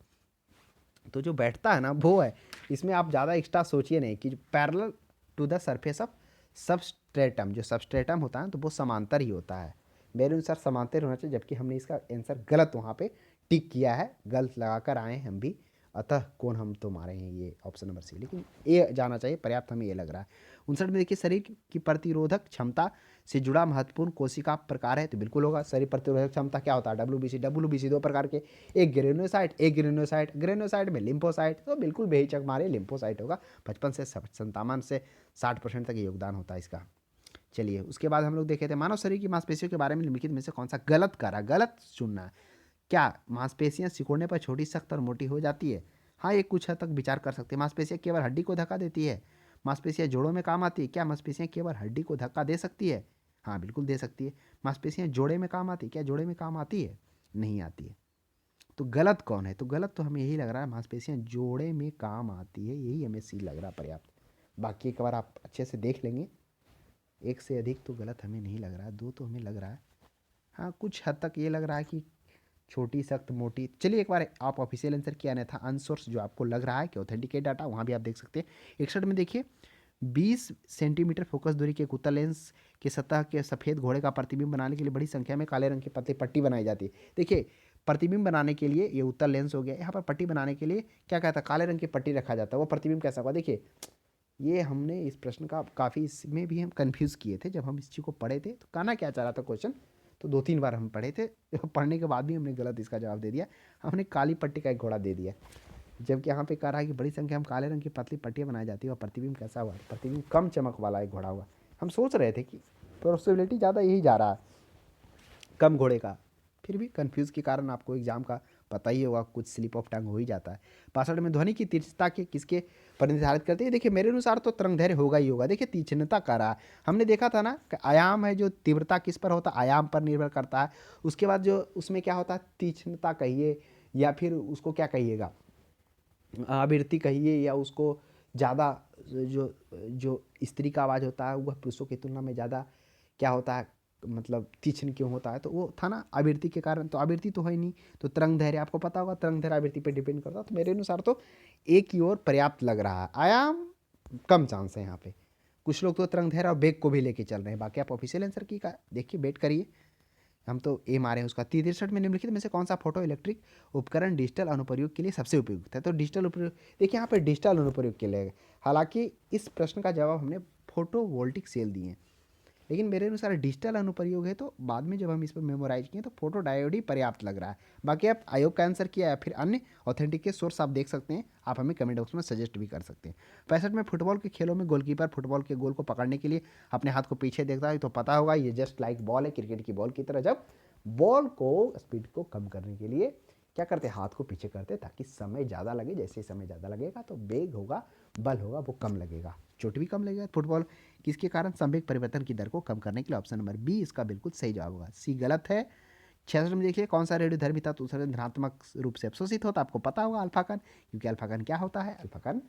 तो जो बैठता है ना वो है। इसमें आप ज़्यादा एक्स्ट्रा सोचिए नहीं कि parallel to the surface of substratum, जो सबस्ट्रेटम होता है तो वो समांतर ही होता है। मेरे अनुसार समांतर होना चाहिए, जबकि हमने इसका आंसर गलत वहाँ पे टिक किया है, गलत लगा कर आए हैं हम भी। अतः कौन हम तो मारे हैं ये ऑप्शन नंबर सी, लेकिन ए जाना चाहिए, पर्याप्त हमें ये लग रहा है। 59 में देखिए, शरीर की प्रतिरोधक क्षमता से जुड़ा महत्वपूर्ण कोशिका प्रकार है, तो बिल्कुल होगा। शरीर प्रतिरोधक क्षमता क्या होता है, डब्ल्यूबीसी दो प्रकार के, एक ग्रेनोसाइट में लिम्फोसाइट, तो बिल्कुल बेहिचक मारे लिम्फोसाइट होगा। 55 से 57 से 60% तक योगदान होता है इसका। चलिए उसके बाद हम लोग देखे थे, मानव शरीर की मांसपेशियों के बारे में निम्नलिखित में से कौन सा गलत करा, गलत चुनना है। क्या मांसपेशियां सिकुड़ने पर छोटी, सख्त और मोटी हो जाती है? हाँ, ये कुछ हद तक विचार कर सकते हैं। मांसपेशियां केवल हड्डी को धक्का देती है? मांसपेशियां जोड़ों में काम आती है? क्या मांसपेशियां केवल हड्डी को धक्का दे सकती है? हाँ बिल्कुल दे सकती है। मांसपेशियां जोड़े में काम आती है? क्या जोड़े में काम आती है? नहीं आती है। तो गलत कौन है, तो गलत तो हमें यही लग रहा है, मांसपेशियां जोड़े में काम आती है, यही हमें सी लग रहा है पर्याप्त। बाकी एक बार आप अच्छे से देख लेंगे, एक से अधिक तो गलत हमें नहीं लग रहा है, दो तो हमें लग रहा है। हाँ कुछ हद तक ये लग रहा है कि छोटी, सख्त, मोटी। चलिए एक बार आप ऑफिशियल आंसर किया नहीं था, अनसोर्स जो आपको लग रहा है कि ऑथेंटिकेट डाटा, वहाँ भी आप देख सकते हैं। 61 में देखिए, 20 सेंटीमीटर फोकस दूरी के एक उत्तल लेंस के सतह के सफ़ेद घोड़े का प्रतिबिंब बनाने के लिए बड़ी संख्या में काले रंग की पतली पट्टी बनाई जाती है। देखिए प्रतिबिंब बनाने के लिए ये उत्तल लेंस हो गया, यहाँ पर पट्टी बनाने के लिए क्या कहता है, काले रंग की पट्टी रखा जाता है। वो प्रतिबिंब कैसा होगा, देखिए ये हमने इस प्रश्न का काफ़ी, इसमें भी हम कंफ्यूज किए थे जब हम इस चीज़ को पढ़े थे। तो कहना क्या चाह रहा था क्वेश्चन, तो 2-3 बार हम पढ़े थे, पढ़ने के बाद भी हमने गलत इसका जवाब दे दिया। हमने काली पट्टी का एक घोड़ा दे दिया, जबकि यहाँ पे कह रहा है कि बड़ी संख्या में काले रंग की पतली पट्टियाँ बनाई जाती है और प्रतिबिंब कैसा हुआ, प्रतिबिंब कम चमक वाला एक घोड़ा हुआ। हम सोच रहे थे कि पॉसिबिलिटी ज़्यादा यही जा रहा है कम घोड़े का, फिर भी कंफ्यूज के कारण आपको एग्जाम का पता ही होगा, कुछ स्लिप ऑफ टंग हो ही जाता है। 62 में ध्वनि की तीक्ष्णता के किसके पर निर्धारित करते हैं? देखिए मेरे अनुसार तो तरंगदैर्घ्य होगा ही होगा। देखिए तीक्ष्णता का रहा, हमने देखा था ना कि आयाम है, जो तीव्रता किस पर होता है, आयाम पर निर्भर करता है। उसके बाद जो उसमें क्या होता है, तीक्ष्णता कहिए या फिर उसको क्या कहिएगा, आवृत्ति कहिए, या उसको ज़्यादा जो जो स्त्री का आवाज़ होता है वह पुरुषों की तुलना में ज़्यादा क्या होता है, मतलब तीक्ष्ण क्यों होता है, तो वो था ना आवृत्ति के कारण। तो आवृत्ति तो है ही नहीं, तो तरंग धैर्य आपको पता होगा, तरंग धैर्य आवृत्ति पे डिपेंड करता है। तो मेरे अनुसार तो एक की ओर पर्याप्त लग रहा है, आयाम कम चांस है यहाँ पे। कुछ लोग तो तरंग धैर्य और बेग को भी लेके चल रहे हैं। बाकी आप ऑफिशियल आंसर की का देखिए, वेट करिए, हम तो ए मारे हैं उसका। 63 में निम्नलिखित में से कौन सा फोटो इलेक्ट्रिक उपकरण डिजिटल अनुप्रयोग के लिए सबसे उपयुक्त है? तो डिजिटल उपयोग, देखिए यहाँ पे डिजिटल अनुप्रयोग के लिए, हालांकि इस प्रश्न का जवाब हमने फोटो वोल्टिक सेल दिए हैं, लेकिन मेरे अनुसार डिजिटल अनुप्रयोग है, तो बाद में जब हम इस पर मेमोराइज किए तो फोटो डायोड ही पर्याप्त लग रहा है। बाकी आप आयोग का आंसर किया या फिर अन्य ऑथेंटिक सोर्स आप देख सकते हैं, आप हमें कमेंट बॉक्स में सजेस्ट भी कर सकते हैं। 65 में फुटबॉल के खेलों में गोलकीपर फुटबॉल के गोल को पकड़ने के लिए अपने हाथ को पीछे देखता है, तो पता होगा ये जस्ट लाइक बॉल है, क्रिकेट की बॉल की तरह। जब बॉल को स्पीड को कम करने के लिए क्या करते, हाथ को पीछे करते ताकि समय ज़्यादा लगे। जैसे समय ज़्यादा लगेगा तो वेग होगा, बल होगा, वो कम लगेगा, चोट भी कम लगेगा। फुटबॉल किसके कारण, संवेग परिवर्तन की दर को कम करने के लिए। ऑप्शन नंबर बी इसका बिल्कुल सही जवाब होगा, सी गलत है। 66 में देखिए, कौन सा रेडियोधर्मी तत्व उत्सर्जन धनात्मक रूप से अवशोषित होता है? आपको पता होगा अल्फा कण, क्योंकि अल्फा कण क्या होता है, अल्फा कण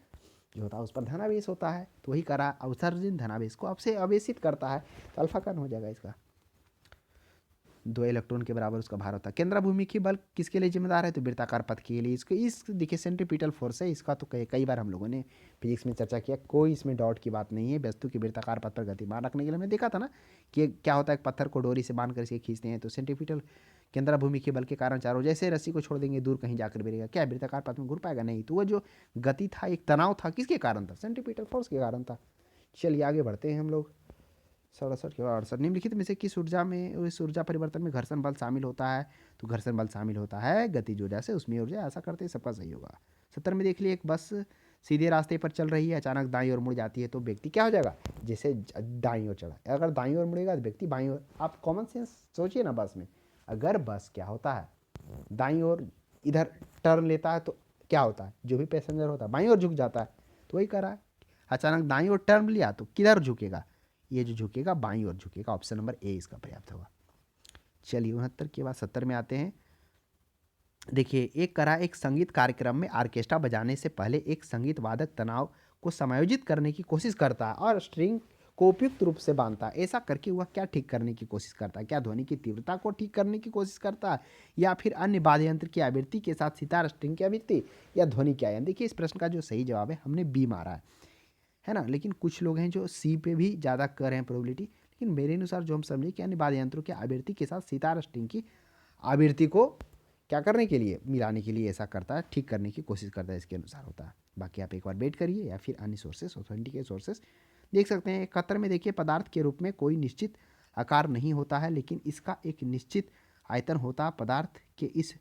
जो होता है उस पर धनावेश होता है, तो वही करा, अवसर्जन धनावेश को आपसे आवेशित करता है, तो अल्फा कण हो जाएगा इसका। 2 इलेक्ट्रॉन के बराबर उसका भार होता है। केंद्राभिमुखी बल किसके लिए जिम्मेदार है? तो वृत्ताकार पथ के लिए। इसको इस देखिए सेंट्रीपिटल फोर्स है, इसका तो कई बार हम लोगों ने फिजिक्स में चर्चा किया, कोई इसमें डाउट की बात नहीं है। वस्तु की वृत्ताकार पथ पर गतिमान रखने के लिए हमने देखा था ना कि क्या होता है, एक पत्थर को डोरी से बांध कर इसे खींचते हैं तो सेंट्रीपिटल केंद्राभिमुखी बल के कारण चारों, जैसे रस्सी को छोड़ देंगे दूर कहीं जाकर गिरेगा, क्या वृत्ताकार पथ में घूर पाएगा? नहीं। तो वो जो गति था, एक तनाव था, किसके कारण था? सेंट्रीपिटल फोर्स के कारण था। चलिए आगे बढ़ते हैं हम लोग। 67 के बाद 68, निम्नलिखित में से किस ऊर्जा में, इस ऊर्जा परिवर्तन में घर्षण बल शामिल होता है? तो घर्षण बल शामिल होता है गतिज ऊर्जा से, उसमें ऊर्जा। ऐसा करते हैं सबका सही होगा। 70 में देख लिए, एक बस सीधे रास्ते पर चल रही है, अचानक दाईं ओर मुड़ जाती है तो व्यक्ति क्या हो जाएगा? जैसे दाईं ओर चढ़ा, अगर दाईं ओर मुड़ेगा तो व्यक्ति बाईं ओर। आप कॉमन सेंस सोचिए ना, बस में अगर बस क्या होता है दाईं ओर इधर टर्न लेता है तो क्या होता है? जो भी पैसेंजर होता है बाईं ओर झुक जाता है। तो वही करा है, अचानक दाईं ओर टर्न लिया तो किधर झुकेगा? ये जो झुकेगा बाईं ओर झुकेगा। ऑप्शन नंबर ए इसका पर्याप्त होगा। चलिए 69 के बाद 70 में आते हैं। देखिए, एक संगीत कार्यक्रम में ऑर्केस्ट्रा बजाने से पहले एक संगीत वादक तनाव को समायोजित करने की कोशिश करता है और स्ट्रिंग को उपयुक्त रूप से बांधता है। ऐसा करके वह क्या ठीक करने की कोशिश करता है? क्या ध्वनि की तीव्रता को ठीक करने की कोशिश करता है, या फिर अन्य वाद्य यंत्र की आवृत्ति के साथ सितार स्ट्रिंग की आवृत्ति, या ध्वनि की आयाम? देखिए, इस प्रश्न का जो सही जवाब है हमने बी मारा है ना। लेकिन कुछ लोग हैं जो सी पे भी ज़्यादा कर रहे हैं प्रोबेबिलिटी। लेकिन मेरे अनुसार जो हम समझे कि अन्य वाद्य यंत्रों की आवृत्ति के साथ सितार स्ट्रिंग की आवृत्ति को क्या करने के लिए, मिलाने के लिए ऐसा करता है, ठीक करने की कोशिश करता है, इसके अनुसार होता है। बाकी आप एक बार वेट करिए या फिर अन्य सोर्सेस, ऑथेंटिक के सोर्सेस देख सकते हैं। 71 में देखिए, पदार्थ के रूप में कोई निश्चित आकार नहीं होता है, लेकिन इसका एक निश्चित आयतन होता है। पदार्थ के इस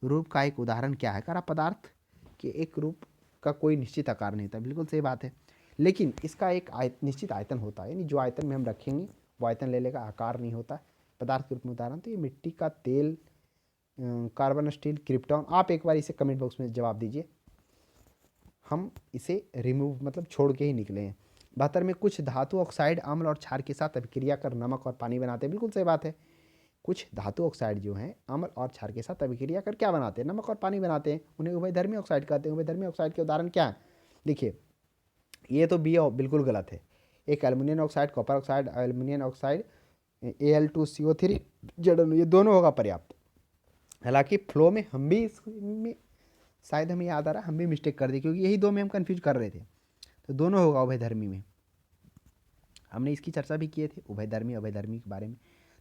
रूप का एक उदाहरण क्या है? करा पदार्थ के एक रूप का कोई निश्चित आकार नहीं होता, बिल्कुल सही बात है। लेकिन इसका एक निश्चित आयतन होता है, यानी जो आयतन में हम रखेंगे वो आयतन ले लेगा, आकार नहीं होता पदार्थ के रूप में। उदाहरण तो ये मिट्टी का तेल, कार्बन, स्टील, क्रिप्टॉन। आप एक बार इसे कमेंट बॉक्स में जवाब दीजिए, हम इसे रिमूव मतलब छोड़ के ही निकले हैं। 72 में कुछ धातु ऑक्साइड अम्ल और क्षार के साथ अभिक्रिया कर नमक और पानी बनाते हैं, बिल्कुल सही बात है। कुछ धातु ऑक्साइड जो हैं अम्ल और क्षार के साथ अभिक्रिया कर क्या बनाते हैं? नमक और पानी बनाते हैं, उन्हें उभयधर्मी ऑक्साइड कहते हैं। उभयधर्मी ऑक्साइड के उदाहरण क्या है? देखिए, ये तो बी बिल्कुल गलत है। एक aluminium oxide, copper oxide, aluminium oxide, Al2CO3 जड़न, ये दोनों होगा पर्याप्त। हालांकि फ्लो में हम भी इसमें शायद हमें याद आ रहा है, हम भी मिस्टेक कर दी, क्योंकि यही दो में हम कंफ्यूज कर रहे थे। तो दोनों होगा उभयधर्मी में, हमने इसकी चर्चा भी किए थे उभयधर्मी अभयधर्मी के बारे में।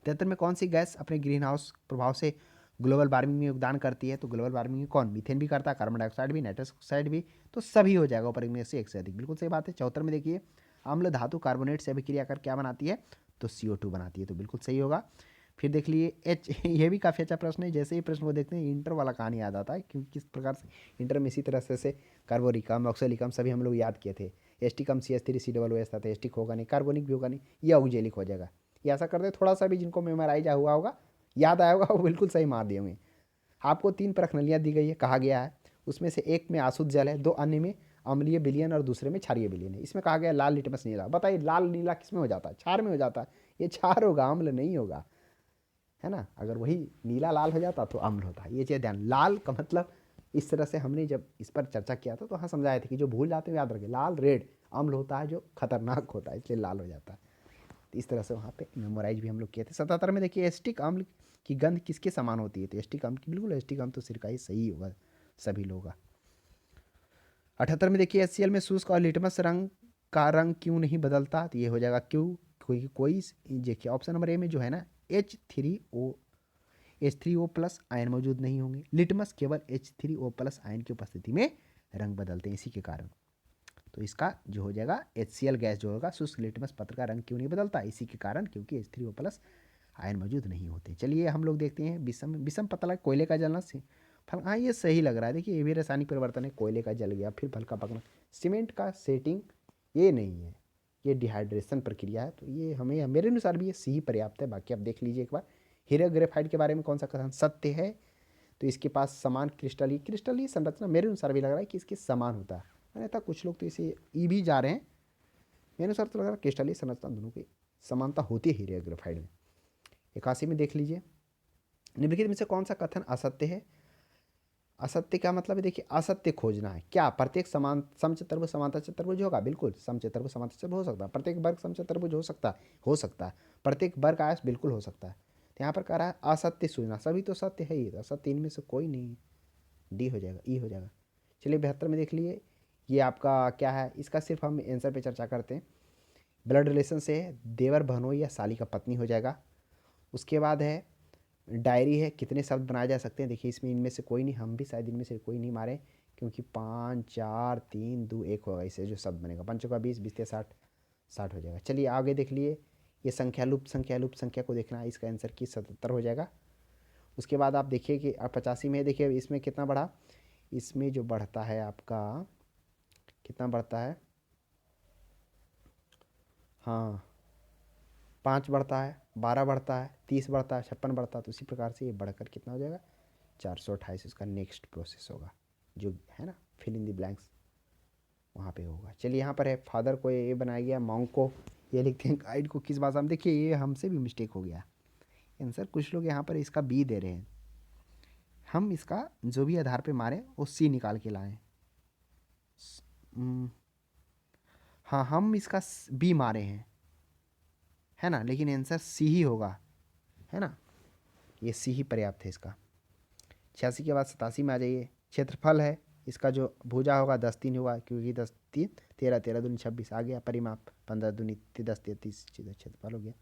73 में कौन सी गैस अपने ग्रीन हाउस प्रभाव से ग्लोबल वार्मिंग में योगदान करती है? तो ग्लोबल वार्मिंग में कौन? मीथेन भी करता है, कार्बन डाइऑक्साइड भी, नाइट्रस ऑक्साइड भी, तो सभी हो जाएगा ऊपर में से एक से अधिक, बिल्कुल सही बात है। 74 में देखिए, अम्ल धातु कार्बोनेट से अभिक्रिया कर क्या बनाती है? तो CO2 बनाती है, तो बिल्कुल सही होगा। फिर देख लिए H, ये भी काफ़ी अच्छा प्रश्न है। जैसे ही प्रश्न को देखते हैं इंटर वाला कहानी याद आता है, क्योंकि किस प्रकार से इंटर में इसी तरह से कार्बोरिकम, ऑक्सोलिकम सभी हम लोग याद किए थे। एस्टिकम CH3COOS था, तो एस्टिक होगा नहीं, कार्बोनिक भी होगा नहीं, ये ऑक्जेलिक हो जाएगा। ये ऐसा करते थोड़ा सा भी जिनको मेमोराइज हुआ होगा, याद आया होगा, वो बिल्कुल सही मार दिए होंगे। आपको 3 प्रश्नावलियाँ दी गई है, कहा गया है उसमें से एक में आशुद्ध जल है, 2 अन्य में अम्लीय विलयन और दूसरे में क्षारीय विलयन है। इसमें कहा गया लाल लिटमस नीला। बताइए लाल नीला किस में हो जाता है? क्षार में हो जाता है। ये क्षार होगा, अम्ल नहीं होगा, है ना। अगर वही नीला लाल हो जाता तो अम्ल होता है, ये चीज़ ध्यान। लाल का मतलब इस तरह से हमने जब इस पर चर्चा किया था तो हाँ समझाया था कि जो भूल जाते हैं याद रखें, लाल रेड अम्ल होता है जो खतरनाक होता है, इसलिए लाल हो जाता है। तो इस तरह से वहाँ पे मेमोराइज भी हम लोग किए थे। 77 में देखिए, एस्टिक अम्ल की गंध किसके समान होती है? तो एस्टिक अम्ल की, बिल्कुल एस्टिक अम्ल तो सिरका ही सही होगा सभी लोगों का। 78 में देखिए, HCl में शुष्क और लिटमस रंग का रंग क्यों नहीं बदलता? तो ये हो जाएगा क्यों, कोई देखिए ऑप्शन नंबर ए में जो है ना H3O प्लस आयन मौजूद नहीं होंगे। लिटमस केवल H3O प्लस आयन की उपस्थिति में रंग बदलते हैं, इसी के कारण। तो इसका जो हो जाएगा HCl गैस जो होगा, शुष्क लिटमस पत्र का रंग क्यों नहीं बदलता? इसी के कारण, क्योंकि H3O प्लस आयन मौजूद नहीं होते। चलिए हम लोग देखते हैं विषम विषम पतला कोयले का जलना से फल। हाँ ये सही लग रहा है। देखिए ये भी रासायनिक परिवर्तन है, कोयले का जल गया फिर फल का पकना। सीमेंट का सेटिंग ये नहीं है, ये डिहाइड्रेशन प्रक्रिया है। तो ये हमें, मेरे अनुसार भी ये सी पर्याप्त है। बाकी आप देख लीजिए एक बार। हीरा ग्रेफाइट के बारे में कौन सा कथन सत्य है? तो इसके पास समान क्रिस्टली संरचना मेरे अनुसार भी लग रहा है कि इसके समान होता है। अन्यथा कुछ लोग तो इसे ई भी जा रहे हैं, मेरे अनुसार तो लग रहा है क्रिस्टली संरचना दोनों की समानता होती है हीरा ग्रेफाइट में। 81 में देख लीजिए, निम्नलिखित में से कौन सा कथन असत्य है? असत्य का मतलब है, देखिए असत्य खोजना है क्या? प्रत्येक समान समचतुर्भुज समांतर चतुर्भुज होगा? बिल्कुल समचतुर्भुज समांतर चतुर्भुज हो सकता है। प्रत्येक वर्ग समचतुर्भुज हो सकता है, प्रत्येक वर्ग आयत बिल्कुल हो सकता है। तो यहाँ पर कह रहा है असत्य सूचना, सभी तो सत्य है ही, तो असत्य इनमें से कोई नहीं है, डी हो जाएगा, ई हो जाएगा। चलिए 72 में देख लिए, ये आपका क्या है, इसका सिर्फ हम आंसर पे चर्चा करते हैं। ब्लड रिलेशन से है, देवर बहनोई या साली का पत्नी हो जाएगा। उसके बाद है डायरी है, कितने शब्द बनाए जा सकते हैं, देखिए इसमें इनमें से कोई नहीं, हम भी शायद इनमें से कोई नहीं मारे, क्योंकि 5 4 3 2 1 होगा, इससे जो शब्द बनेगा 5 का 20 20 60 60 हो जाएगा। चलिए आगे देख लिए, ये संख्या लुप्त संख्या को देखना है, इसका आंसर की 77 हो जाएगा। उसके बाद आप देखिए कि 85 में देखिए इसमें कितना बढ़ा, इसमें जो बढ़ता है आपका कितना बढ़ता है, हाँ 5 बढ़ता है, 12 बढ़ता है, 30 बढ़ता है, 56 बढ़ता है, तो उसी प्रकार से ये बढ़कर कितना हो जाएगा 428, इसका नेक्स्ट प्रोसेस होगा, जो है ना फिल इन द ब्लैंक्स वहाँ पे होगा। चलिए यहाँ पर है फादर को ये बनाया गया, मॉन्क को ये लिखते हैं, गाइड को किस भाषा में, देखिए ये हमसे भी मिस्टेक हो गया आंसर, कुछ लोग यहाँ पर इसका बी दे रहे हैं, हम इसका जो भी आधार पे मारे वो सी निकाल के लाए। हाँ हम इसका बी मारे हैं, है ना, लेकिन आंसर सी ही होगा, है ना, ये सी ही पर्याप्त है इसका। 86 के बाद 87 में आ जाइए, क्षेत्रफल है इसका जो भुजा होगा 10 3 होगा, क्योंकि 10 3 13 13 दूनी 26 आ गया, परिमाप 15 दूनी 10 30 क्षेत्रफल हो गया।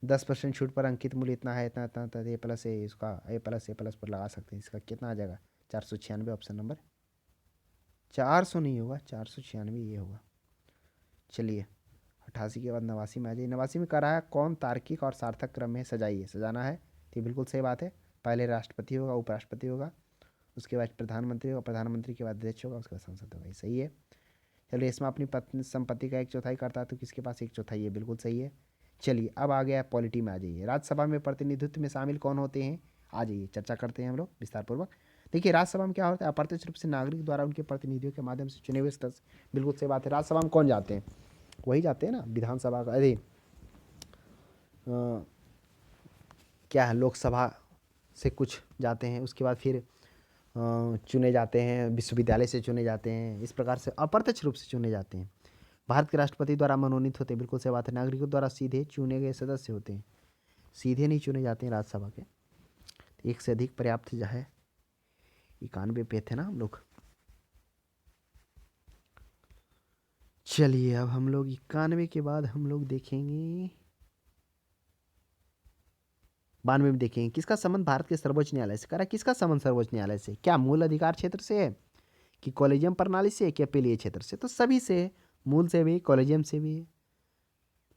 10% छूट पर अंकित मूल्य इतना है, इतना इतना ए प्लस ए, इसका ए प्लस पर लगा सकते हैं, इसका कितना आ जाएगा 496, ऑप्शन नंबर 400 नहीं होगा 496 ये होगा। चलिए 88 के बाद 89 में आ जाइए, 89 में कह रहा है कौन तार्किक और सार्थक क्रम में सजाइए, सजाना है, तो बिल्कुल सही बात है, पहले राष्ट्रपति होगा, उपराष्ट्रपति होगा, उसके बाद प्रधानमंत्री होगा, प्रधानमंत्री के बाद अध्यक्ष होगा, उसके बाद संसद होगा, ये सही है। चलिए इसमें अपनी पत्नी संपत्ति का 1/4 करता है, तो किसके पास 1/4 है, बिल्कुल सही है। चलिए अब आ गया पॉलिटी में, आ जाइए राज्यसभा में प्रतिनिधित्व में शामिल कौन होते हैं, आ जाइए चर्चा करते हैं हम लोग विस्तारपूर्वक। देखिए राज्यसभा में क्या होता है, अप्रत्यक्ष रूप से नागरिक द्वारा उनके प्रतिनिधियों के माध्यम से चुने हुए सदस्य, बिल्कुल सही बात है। राज्यसभा में कौन जाते हैं, वही जाते हैं ना, विधानसभा का, अरे क्या है, लोकसभा से कुछ जाते हैं, उसके बाद फिर चुने जाते हैं, विश्वविद्यालय से चुने जाते हैं, इस प्रकार से अप्रत्यक्ष रूप से चुने जाते हैं। भारत के राष्ट्रपति द्वारा मनोनीत होते हैं, बिल्कुल सही बात है। नागरिकों द्वारा सीधे चुने गए सदस्य होते हैं, सीधे नहीं चुने जाते हैं राज्यसभा के। एक से अधिक पर्याप्त जो है, 91 पे थे ना हम लोग। चलिए अब हम लोग 91 के बाद हम लोग देखेंगे 92 में देखेंगे किसका संबंध भारत के सर्वोच्च न्यायालय से, करा किसका संबंध सर्वोच्च न्यायालय से, क्या मूल अधिकार क्षेत्र से है, कि कॉलेजियम प्रणाली से, कि अपीलीय क्षेत्र से, तो सभी से है, मूल से भी, कॉलेजियम से भी,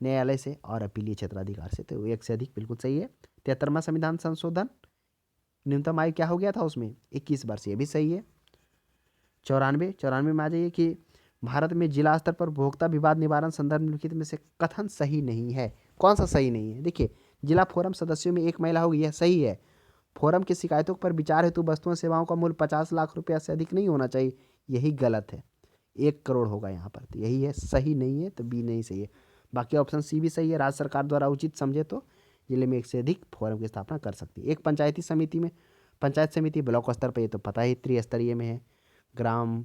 न्यायालय से और अपीलीय क्षेत्राधिकार से, तो एक से अधिक बिल्कुल सही है। 73वां संविधान संशोधन न्यूनतम आयु क्या हो गया था उसमें 21 वर्ष, ये भी सही है। 94 में आ जाइए कि भारत में जिला स्तर पर उपभोक्ता विवाद निवारण संदर्भ निम्नलिखित में से कथन सही नहीं है, कौन सा सही नहीं है, देखिए जिला फोरम सदस्यों में एक महिला होगी, यह सही है। फोरम की शिकायतों पर विचार हेतु वस्तुओं सेवाओं का मूल्य 50 लाख रुपया से अधिक नहीं होना चाहिए, यही गलत है, 1 करोड़ होगा यहाँ पर, तो यही है, सही नहीं है, तो बी नहीं सही है। बाकी ऑप्शन सी भी सही है, राज्य सरकार द्वारा उचित समझे तो जिले में एक से अधिक फोरम की स्थापना कर सकती है। एक पंचायती समिति में, पंचायत समिति ब्लॉक स्तर पर, ये तो पता ही त्रिस्तरीय में है, ग्राम,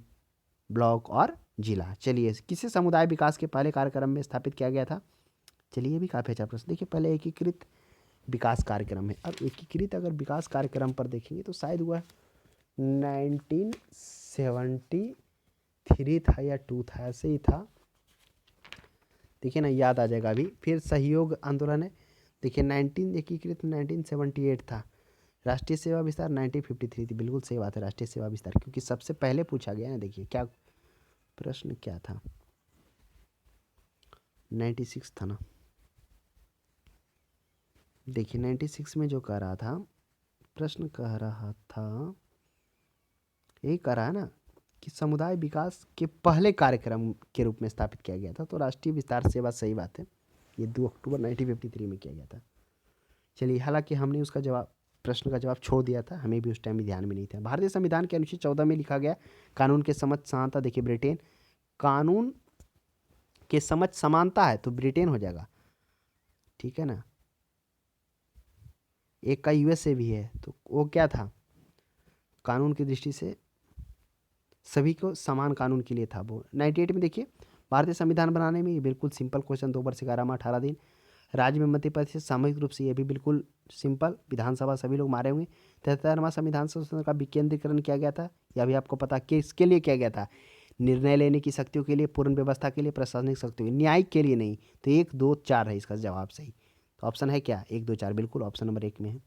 ब्लॉक और जिला। चलिए किसी समुदाय विकास के पहले कार्यक्रम में स्थापित किया गया था, चलिए भी काफ़ी अच्छा प्रश्न। देखिए पहले एकीकृत विकास कार्यक्रम है, अब एकीकृत अगर विकास कार्यक्रम पर देखेंगे तो शायद हुआ 1973 था या 2 था, ऐसे ही था, देखिए ना याद आ जाएगा अभी। फिर सहयोग आंदोलन है, देखिए 19 एकीकृत 1978 था। राष्ट्रीय सेवा विस्तार 1953 थी, बिल्कुल सही बात है, राष्ट्रीय सेवा विस्तार, क्योंकि सबसे पहले पूछा गया ना। देखिए क्या प्रश्न क्या था, 96 था ना, देखिए 96 में जो कह रहा था प्रश्न, कह रहा था यही कह रहा है ना कि समुदाय विकास के पहले कार्यक्रम के रूप में स्थापित किया गया था, तो राष्ट्रीय विस्तार सेवा सही बात है, ये 2 अक्टूबर 1953 में किया गया था। चलिए हालांकि हमने उसका जवाब, प्रश्न का जवाब छोड़ दिया था, हमें भी उस टाइम में ध्यान में नहीं था। भारतीय संविधान के अनुच्छेद 14 में लिखा गया कानून के समझ समानता, देखिए ब्रिटेन, कानून के समझ समानता है तो ब्रिटेन हो जाएगा, ठीक है ना। एक का यूएसए भी है, तो वो क्या था, कानून की दृष्टि से सभी को समान कानून के लिए था वो। 98 में देखिए भारतीय संविधान बनाने में, ये बिल्कुल सिंपल क्वेश्चन, 2 वर्ष 11 माह 18 दिन, राज्य में मध्य प्रदेश सामूहिक रूप से, ये भी बिल्कुल सिंपल, विधानसभा सभी लोग मारे होंगे। 73वां संविधान संशोधन का विकेंद्रीकरण किया गया था, यह भी आपको पता किसके लिए किया गया था? निर्णय लेने की शक्तियों के लिए, पूर्ण व्यवस्था के लिए, प्रशासनिक शक्तियों के लिए, न्यायिक के लिए नहीं। तो 1 2 4 है इसका जवाब सही। तो ऑप्शन है क्या? 1 2 4 बिल्कुल ऑप्शन नंबर 1 में है।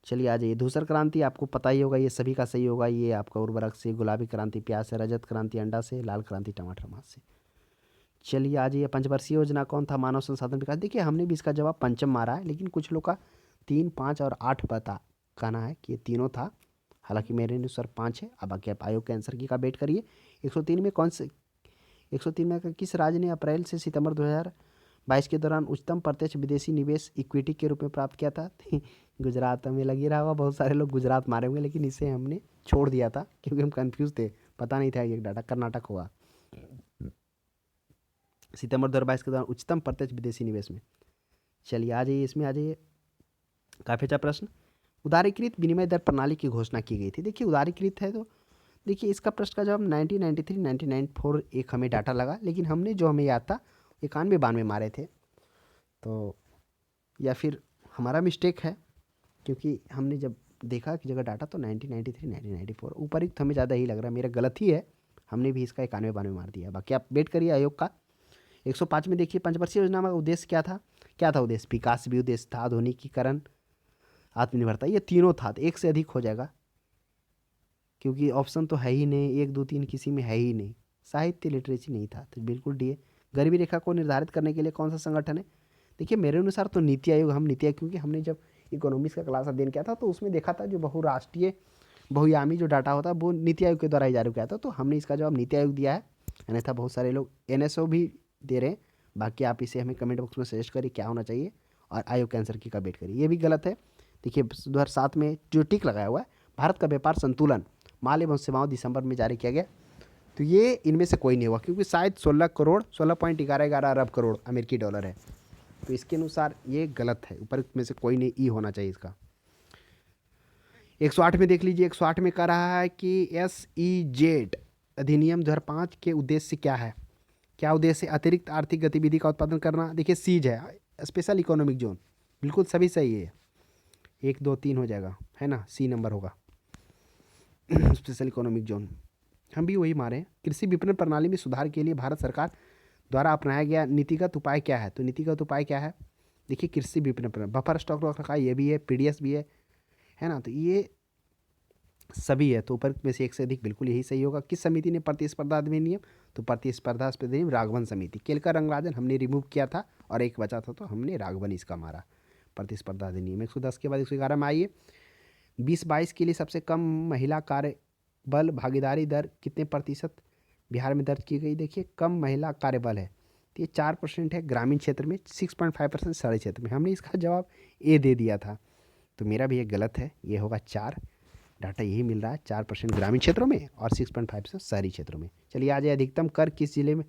चलिए आ जाइए, धूसर क्रांति आपको पता ही होगा, ये सभी का सही होगा। ये आपका उर्वरक से, गुलाबी क्रांति प्याज से, रजत क्रांति अंडा से, लाल क्रांति टमाटर मांस से। चलिए आ जाइए, पंचवर्षीय योजना कौन था? मानव संसाधन विकास। देखिए हमने भी इसका जवाब पंचम मारा है, लेकिन कुछ लोग का 3 5 और 8 पता कहना है कि ये तीनों था, हालांकि मेरे अनुसार 5 है। अब बाकी आप आयोग के आंसर की का वेट करिए। 103 में कौन से 103 में किस राज्य ने अप्रैल से सितंबर 2022 के दौरान उच्चतम प्रत्यक्ष विदेशी निवेश इक्विटी के रूप में प्राप्त किया था? गुजरात हमें लग ही रहा होगा, बहुत सारे लोग गुजरात मारे होंगे, लेकिन इसे हमने छोड़ दिया था क्योंकि हम कंफ्यूज थे, पता नहीं था ये डाटा। कर्नाटक होगा सितंबर 2022 के दौरान उच्चतम प्रत्यक्ष विदेशी निवेश में। चलिए आ जाइए, इसमें आ जाइए, काफ़ी अच्छा प्रश्न। उदारीकृत विनिमय दर प्रणाली की घोषणा की गई थी। देखिए उदारीकृत है तो देखिए इसका प्रश्न का जवाब 1993 1994 एक हमें डाटा लगा, लेकिन हमने जो हमें याद था 91 92 मारे थे, तो या फिर हमारा मिस्टेक है, क्योंकि हमने जब देखा कि जगह डाटा तो 1993 1994 ऊपरिक्त हमें ज़्यादा ही लग रहा है, मेरा गलत ही है। हमने भी इसका 91 92 मार दिया। बाकी आप वेट करिए आयोग का। 105 में देखिए, पंचवर्षीय योजना का उद्देश्य क्या था? क्या था उद्देश्य? विकास भी उद्देश्य था, आधुनिकीकरण, आत्मनिर्भरता, ये तीनों था। तो एक से अधिक हो जाएगा, क्योंकि ऑप्शन तो है ही नहीं, 1 2 3 किसी में है ही नहीं। साहित्य लिटरेचर नहीं था, तो बिल्कुल डी है। गरीबी रेखा को निर्धारित करने के लिए कौन सा संगठन है? देखिए मेरे अनुसार तो नीति आयोग, हम नीति आयोग, क्योंकि हमने जब इकोनॉमिक्स का क्लास अध्ययन किया था तो उसमें देखा था जो बहुराष्ट्रीय बहुयामी जो डाटा होता है वो नीति आयोग के द्वारा ही जारी किया था, तो हमने इसका जवाब नीति आयोग दिया है। अन्यथा बहुत सारे लोग एनएसओ भी दे रहे हैं। बाकी आप इसे हमें कमेंट बॉक्स में सजेस्ट करिए क्या होना चाहिए, और आयोग के आंसर की का वेट करिए। ये भी गलत है। देखिए 2007 में जो टिक लगाया हुआ है, भारत का व्यापार संतुलन माल एवं सेवाओं दिसंबर में जारी किया गया, तो ये इनमें से कोई नहीं हुआ, क्योंकि शायद 16 करोड़ 16.11 अरब करोड़ अमेरिकी डॉलर है, तो इसके अनुसार ये गलत है। ऊपर में से कोई नहीं, ई होना चाहिए इसका। 108 में देख लीजिए, 108 में कह रहा है कि SEZ अधिनियम 2005 के उद्देश्य क्या है? क्या उद्देश्य? अतिरिक्त आर्थिक गतिविधि का उत्पादन करना। देखिए सीज है, स्पेशल इकोनॉमिक जोन, बिल्कुल सभी सही है। 1 2 3 हो जाएगा, है ना, सी नंबर होगा। स्पेशल इकोनॉमिक जोन हम भी वही मारे हैं। कृषि विपणन प्रणाली में सुधार के लिए भारत सरकार द्वारा अपनाया गया नीतिगत उपाय क्या है? तो नीतिगत उपाय क्या है? देखिए कृषि विपणन प्रणाली, बफर स्टॉक रखा है, ये भी है, PDS भी है ना, तो ये सभी है। तो ऊपर में से एक से अधिक बिल्कुल यही सही होगा। किस समिति ने प्रतिस्पर्धा अधिनियम? तो प्रतिस्पर्धा अधिनियम राघवन समिति। केलकर रंगराजन हमने रिमूव किया था और एक बचा था, तो हमने राघवन इसका मारा। प्रतिस्पर्धा अधिनियम 110 के बाद 111 में आइए, 2022 के लिए सबसे कम महिला कार्य बल भागीदारी दर कितने प्रतिशत बिहार में दर्ज की गई? देखिए कम महिला कार्यबल है, तो ये 4% है ग्रामीण क्षेत्र में, 6.5% शहरी क्षेत्र में। हमने इसका जवाब ए दे दिया था, तो मेरा भी ये गलत है, ये होगा 4। डाटा यही मिल रहा है, 4% ग्रामीण क्षेत्रों में और 6.5% शहरी क्षेत्रों में। चलिए आ जाए, अधिकतम कर किस जिले में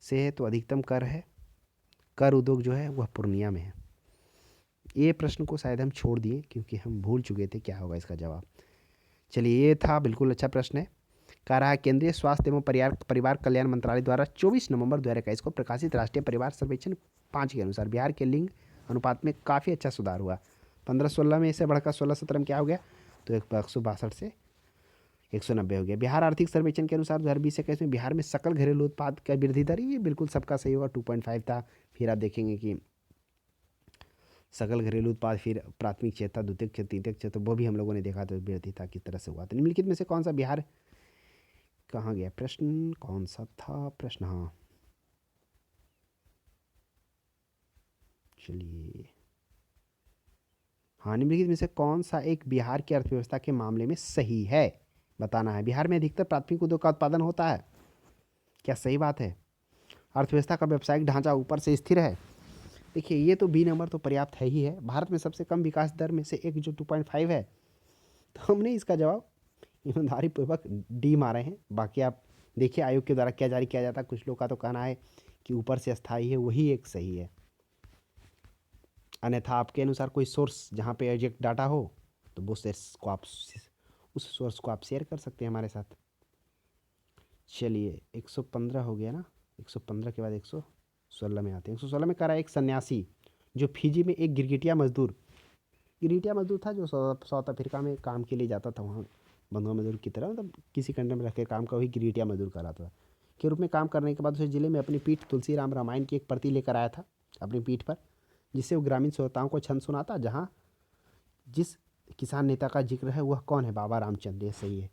से है? तो अधिकतम कर है, कर उद्योग जो है वह पूर्णिया में है। ये प्रश्न को शायद हम छोड़ दिए क्योंकि हम भूल चुके थे क्या होगा इसका जवाब। चलिए ये था, बिल्कुल अच्छा प्रश्न है। कह रहा है केंद्रीय स्वास्थ्य एवं परिवार कल्याण मंत्रालय द्वारा 24 नवंबर 2021 को प्रकाशित राष्ट्रीय परिवार सर्वेक्षण 5 के अनुसार बिहार के लिंग अनुपात में काफ़ी अच्छा सुधार हुआ। 15-16 में इसे बढ़कर 16-17 में क्या हो गया? तो 162 से 190 हो गया। बिहार आर्थिक सर्वेक्षण के अनुसार 2020-21 में बिहार में सकल घरेलू उत्पाद का वृद्धि दर, ये बिल्कुल सबका सही होगा, 2.5 था। फिर आप देखेंगे कि सकल घरेलू उत्पाद, फिर प्राथमिक क्षेत्र, द्वितीयक क्षेत्र, तृतीयक क्षेत्र, वो भी हम लोगों ने देखा तो वृद्धि था किस तरह से हुआ। तो निम्नलिखित में से कौन सा बिहार, कहाँ गया प्रश्न, कौन सा था प्रश्न? हाँ चलिए, हाँ, निम्नलिखित में से कौन सा एक बिहार की अर्थव्यवस्था के मामले में सही है, बताना है। बिहार में अधिकतर प्राथमिक उद्योग का उत्पादन होता है, क्या सही बात है? अर्थव्यवस्था का व्यावसायिक ढांचा ऊपर से स्थिर है। देखिए ये तो बी नंबर तो पर्याप्त है ही है। भारत में सबसे कम विकास दर में से एक जो 2.5 है, तो हमने इसका जवाब ईमानदारी पूर्वक डी मारे हैं। बाकी आप देखिए आयोग के द्वारा क्या जारी किया जाता है। कुछ लोग का तो कहना है कि ऊपर से अस्थाई है, वही एक सही है। अन्यथा आपके अनुसार कोई सोर्स जहाँ पे एग्जैक्ट डाटा हो तो वो सोर्स को आप उस सोर्स को आप शेयर कर सकते हैं हमारे साथ। चलिए 115 हो गया ना, 115 के बाद 16 में आते हैं। 116 में कह रहा है एक सन्यासी जो फिजी में एक गिरगिटिया मजदूर था जो साउथ अफ्रीका में काम के लिए जाता था, वहाँ बंधुआ मजदूर की तरह, मतलब किसी कंट्री में रख के काम का, वही गिरगिटिया मजदूर कराता था के रूप में काम करने के बाद उसे जिले में अपनी पीठ तुलसीराम रामायण की एक प्रति लेकर आया था अपनी पीठ पर, जिससे वो ग्रामीण श्रोताओं को छंद सुनाता। जहाँ जिस किसान नेता का जिक्र है वह कौन है? बाबा रामचंद्र। ये सही है,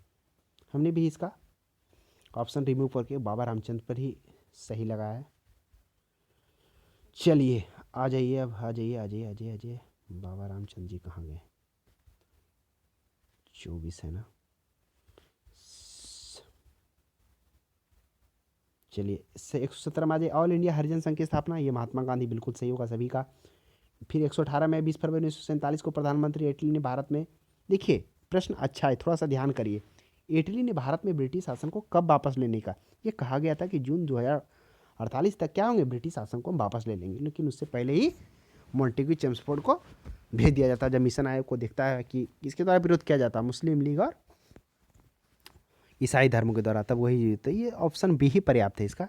हमने भी इसका ऑप्शन रिमूव करके बाबा रामचंद्र पर ही सही लगाया है। चलिए आ जाइए, अब आ जाइए आ जाइए आ जाइए आ जाइए। बाबा रामचंद्र जी कहाँ गए? 24 है ना। चलिए इससे 117 में आ जाइए। ऑल इंडिया हरिजन संघ की स्थापना, ये महात्मा गांधी, बिल्कुल सही होगा सभी का। फिर 118 में 20 फरवरी 1947 को प्रधानमंत्री इटली ने भारत में, देखिए प्रश्न अच्छा है, थोड़ा सा ध्यान करिए। इटली ने भारत में ब्रिटिश शासन को कब वापस लेने का, ये कहा गया था कि जून 2048 तक क्या होंगे, ब्रिटिश शासन को हम वापस ले लेंगे, लेकिन उससे पहले ही मोंटेग्यू चेम्सफोर्ड को भेज दिया जाता। जब मिशन आयोग को देखता है कि किसके द्वारा विरोध किया जाता, मुस्लिम लीग और ईसाई धर्म के द्वारा, तब वही, तो ये ऑप्शन बी ही पर्याप्त है इसका।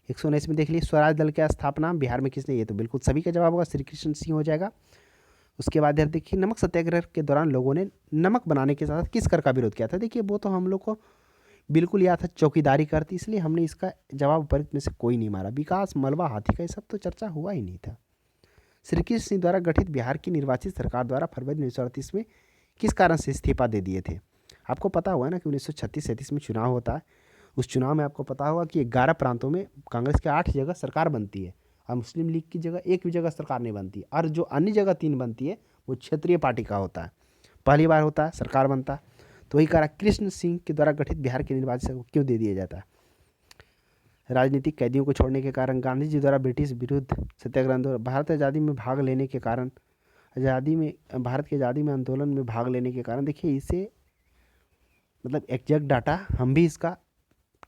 119 में देख लीजिए स्वराज दल की स्थापना बिहार में किसने, ये तो बिल्कुल सभी का जवाब होगा, श्री कृष्ण सिंह हो जाएगा। उसके बाद यार देखिए नमक सत्याग्रह के दौरान लोगों ने नमक बनाने के साथ किस कर का विरोध किया था, देखिए वो तो हम लोग को बिल्कुल याद था, चौकीदारी करती, इसलिए हमने इसका जवाब उपरोक्त में से कोई नहीं मारा। विकास, मलबा, हाथी का, ये सब तो चर्चा हुआ ही नहीं था। श्री कृष्ण सिंह द्वारा गठित बिहार की निर्वाचित सरकार द्वारा फरवरी 1938 में किस कारण से इस्तीफा दे दिए थे? आपको पता हुआ ना कि 1936-37 में चुनाव होता है, उस चुनाव में आपको पता होगा कि 11 प्रांतों में कांग्रेस के 8 जगह सरकार बनती है और मुस्लिम लीग की जगह एक भी जगह सरकार नहीं बनती, और जो अन्य जगह 3 बनती है वो क्षेत्रीय पार्टी का होता है, पहली बार होता है सरकार बनता। तो वही कहा कृष्ण सिंह के द्वारा गठित बिहार के निर्वाचित को क्यों दे दिया जाता है? राजनीतिक कैदियों को छोड़ने के कारण, गांधी जी द्वारा ब्रिटिश विरुद्ध सत्याग्रह आंदोलन, भारत आज़ादी में भाग लेने के कारण, भारत की आज़ादी में आंदोलन में भाग लेने के कारण। देखिए इसे मतलब एग्जैक्ट डाटा हम भी इसका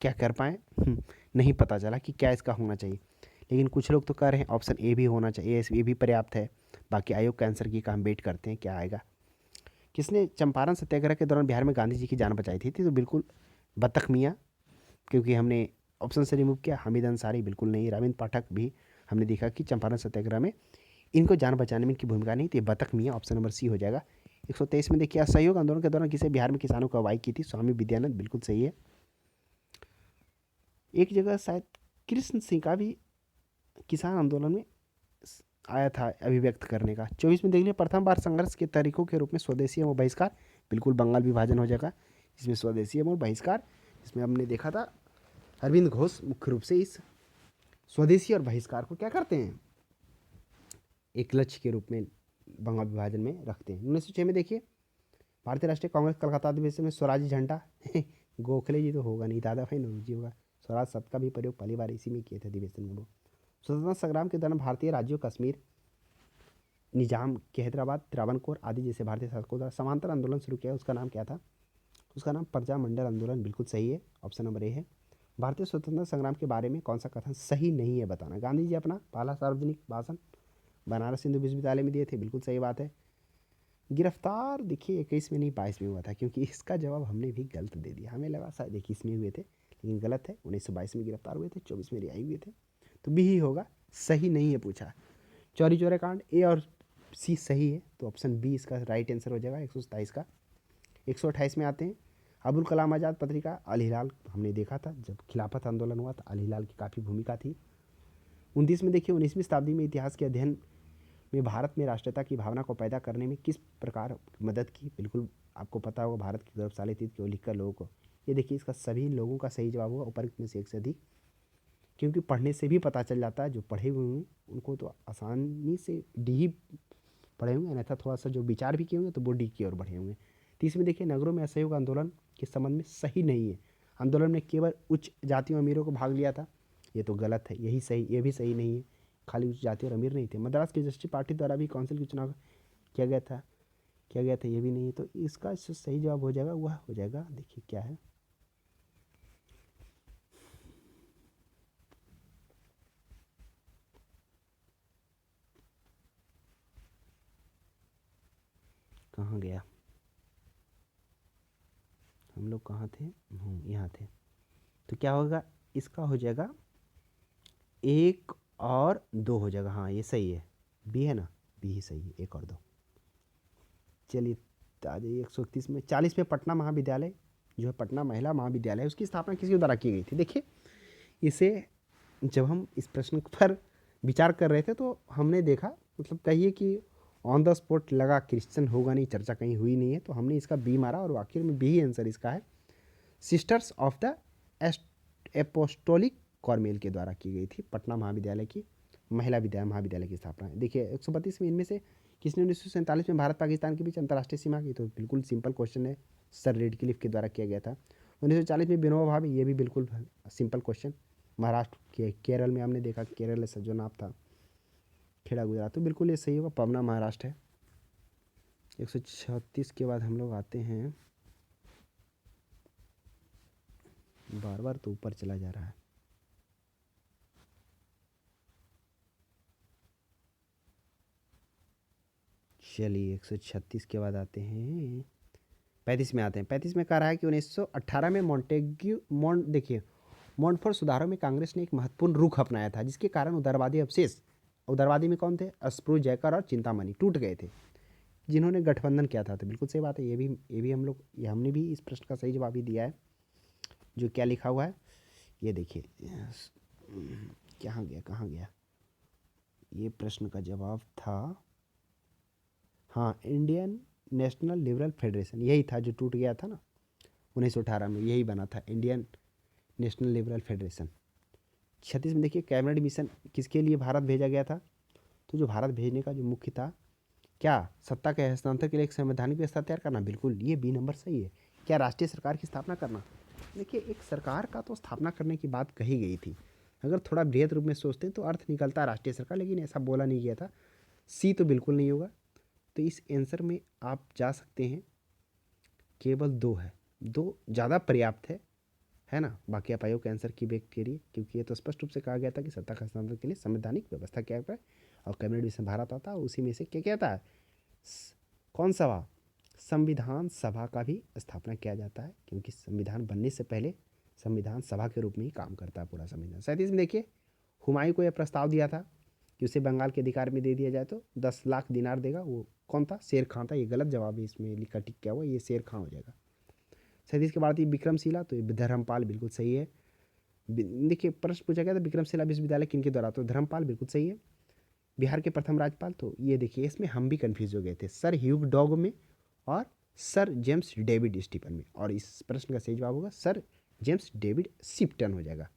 क्या कर पाएँ नहीं पता चला कि क्या इसका होना चाहिए, लेकिन कुछ लोग तो कह रहे हैं ऑप्शन ए भी होना चाहिए, ये भी पर्याप्त है। बाकी आयोग का आंसर की का हम वेट करते हैं क्या आएगा। किसने चंपारण सत्याग्रह के दौरान बिहार में गांधी जी की जान बचाई थी? तो बिल्कुल बतख मियाँ, क्योंकि हमने ऑप्शन से रिमूव किया। हामिद अंसारी बिल्कुल नहीं। रविंद्र पाठक भी हमने देखा कि चंपारण सत्याग्रह में इनको जान बचाने में इनकी भूमिका नहीं थी। बतख मियाँ, ऑप्शन नंबर सी हो जाएगा। 123 में देखिए असहयोग आंदोलन के दौरान किसे बिहार में किसानों को अगवाई की थी? स्वामी विद्यानंद, बिल्कुल सही है। एक जगह शायद कृष्ण सिंह का भी किसान आंदोलन में आया था अभिव्यक्त करने का। 24 में देख लिया प्रथम बार संघर्ष के तरीकों के रूप में स्वदेशी एवं बहिष्कार, बिल्कुल बंगाल विभाजन हो जाएगा इसमें, स्वदेशी एवं बहिष्कार, जिसमें हमने देखा था अरविंद घोष मुख्य रूप से इस स्वदेशी और बहिष्कार को क्या करते हैं, एक लक्ष्य के रूप में बंगाल विभाजन में रखते हैं। 1906 में देखिए भारतीय राष्ट्रीय कांग्रेस कलकत्ता अधिवेशन में स्वराज झंडा गोखले जी तो होगा नहीं, दादा भाई नौरोजी होगा। स्वराज शब्द का भी प्रयोग पहली बार इसी में किए थे अधिवेशन में वो। स्वतंत्रता संग्राम के दौरान भारतीय राज्यों कश्मीर, निजाम के हैदराबाद, त्रावणकोर आदि जैसे भारतीय शासकों द्वारा समांतर आंदोलन शुरू किया, उसका नाम क्या था? उसका नाम प्रजामंडल आंदोलन, बिल्कुल सही है, ऑप्शन नंबर ए है। भारतीय स्वतंत्रता संग्राम के बारे में कौन सा कथन सही नहीं है बताना? गांधी जी अपना पहला सार्वजनिक भाषण बनारस हिंदू विश्वविद्यालय में दिए थे, बिल्कुल सही बात है। गिरफ्तार देखिए 21 में नहीं 22 में हुआ था, क्योंकि इसका जवाब हमने भी गलत दे दिया, हमें लगा शायद 21 में हुए थे, लेकिन गलत है। 1922 में गिरफ्तार हुए थे, 24 में रिहाई हुए थे, तो बी ही होगा, सही नहीं है पूछा। चौरी चौरा कांड, ए और सी सही है, तो ऑप्शन बी इसका राइट आंसर हो जाएगा 127 का। 128 में आते हैं अबुल कलाम आज़ाद पत्रिका, अल हिलाल, हमने देखा था जब खिलाफत आंदोलन हुआ था, अल हिलाल की काफ़ी भूमिका थी। 29 में देखिए 19वीं शताब्दी में इतिहास के अध्ययन में भारत में राष्ट्रीयता की भावना को पैदा करने में किस प्रकार मदद की? बिल्कुल आपको पता होगा भारत की गौरवशाली अतीत को लिखकर लोगों को, ये देखिए इसका सभी लोगों का सही जवाब होगा उपरोक्त में से एक से अधिक, क्योंकि पढ़ने से भी पता चल जाता है, जो पढ़े हुए होंगे उनको तो आसानी से डी ही पढ़े होंगे, अन्यथा थोड़ा सा जो विचार भी किए होंगे तो वो डी की ओर बढ़े होंगे। 30 में देखिए नगरों में असहयोग आंदोलन के संबंध में सही नहीं है, आंदोलन में केवल उच्च जातियों अमीरों को भाग लिया था, ये तो गलत है, यही सही, ये भी सही नहीं है, खाली उच्च जाति और अमीर नहीं थे। मद्रास की जस्टिस पार्टी द्वारा भी काउंसिल की चुनाव किया गया था, ये भी नहीं है, तो इसका सही जवाब हो जाएगा, वह हो जाएगा, देखिए क्या है, कहाँ गया, हम लोग कहाँ थे, यहाँ थे, तो क्या होगा, इसका हो जाएगा 1 और 2 हो जाएगा। हाँ ये सही है, बी है ना, बी ही सही है, एक और 2। चलिए आ जाइए 131 में। 40 में पटना महाविद्यालय जो है, पटना महिला महाविद्यालय, उसकी स्थापना किसके द्वारा की गई थी? देखिए इसे जब हम इस प्रश्न पर विचार कर रहे थे तो हमने देखा, मतलब कहिए कि ऑन द स्पॉट लगा क्वेश्चन होगा नहीं, चर्चा कहीं हुई नहीं है, तो हमने इसका बी मारा और आखिर में बी ही आंसर इसका है। सिस्टर्स ऑफ द एपोस्टोलिक कॉर्मेल के द्वारा की गई थी पटना महाविद्यालय की महिला महाविद्यालय की स्थापना। देखिए 132 में इनमें से किसने 1947 में भारत पाकिस्तान के बीच अंतर्राष्ट्रीय सीमा की? तो बिल्कुल सिंपल क्वेश्चन है, सर रेडक्लिफ के द्वारा किया गया था। 1940 में विनोबा भावे, ये भी बिल्कुल सिंपल क्वेश्चन, महाराष्ट्र के केरल में हमने देखा, केरल से जो नाम था खेड़ा गुजरात, तो बिल्कुल ये सही होगा, पवना महाराष्ट्र है। 136 के बाद हम लोग आते हैं, बार बार तो ऊपर चला जा रहा है। चलिए 136 के बाद आते हैं 35 में आते हैं। 35 में कह रहा है कि 1918 में देखिए मोंटफोर्ट सुधारों में कांग्रेस ने एक महत्वपूर्ण रुख अपनाया था, जिसके कारण उदारवादी अवशेष, उदारवादी में कौन थे? अस्पृश्य, जयकर और चिंतामणि टूट गए थे, जिन्होंने गठबंधन किया था। तो बिल्कुल सही बात है, ये भी हम लोग, ये हमने भी इस प्रश्न का सही जवाब ही दिया है। जो क्या लिखा हुआ है ये देखिए, कहाँ गया ये प्रश्न का जवाब था, हाँ इंडियन नेशनल लिबरल फेडरेशन, यही था जो टूट गया था ना 1918 में, यही बना था इंडियन नेशनल लिबरल फेडरेशन। 36 में देखिए कैबिनेट मिशन किसके लिए भारत भेजा गया था? तो जो भारत भेजने का जो मुख्य था, क्या सत्ता के हस्तांतरण के लिए एक संवैधानिक व्यवस्था तैयार करना? बिल्कुल, ये बी नंबर सही है। क्या राष्ट्रीय सरकार की स्थापना करना? देखिए एक सरकार का तो स्थापना करने की बात कही गई थी, अगर थोड़ा बृहद रूप में सोचते हैं तो अर्थ निकलता है राष्ट्रीय सरकार, लेकिन ऐसा बोला नहीं गया था। सी तो बिल्कुल नहीं होगा, तो इस आंसर में आप जा सकते हैं, केवल 2 है, 2 ज़्यादा पर्याप्त है ना। बाकी आप आयोग के आंसर की वेट करिए, क्योंकि ये तो स्पष्ट रूप से कहा गया था कि सत्ता का हस्तांतरण के लिए संवैधानिक व्यवस्था क्या है, और कैबिनेट मिशन भारत आता है, उसी में से क्या कहता है, कौन सा संविधान सभा का भी स्थापना किया जाता है, क्योंकि संविधान बनने से पहले संविधान सभा के रूप में ही काम करता है पूरा संविधान। 37 में देखिए हुमायूं को यह प्रस्ताव दिया था कि उसे बंगाल के अधिकार में दे दिया जाए तो 10 लाख दिनार देगा। वो कौन था? शेर खां था। ये गलत जवाब है, इसमें लिखा टिक क्या हुआ, ये शेर खां हो जाएगा। 37 के बाद विक्रमशिला, तो धर्मपाल बिल्कुल सही है। देखिए प्रश्न पूछा गया था विक्रमशिला विश्वविद्यालय किनके द्वारा, तो धर्मपाल बिल्कुल सही है। बिहार के प्रथम राज्यपाल, तो ये देखिए इसमें हम भी कंफ्यूज हो गए थे, सर ह्यूग डॉग में और सर जेम्स डेविड स्टीफन में, और इस प्रश्न का सही जवाब होगा सर जेम्स डेविड शिफ्टन हो जाएगा।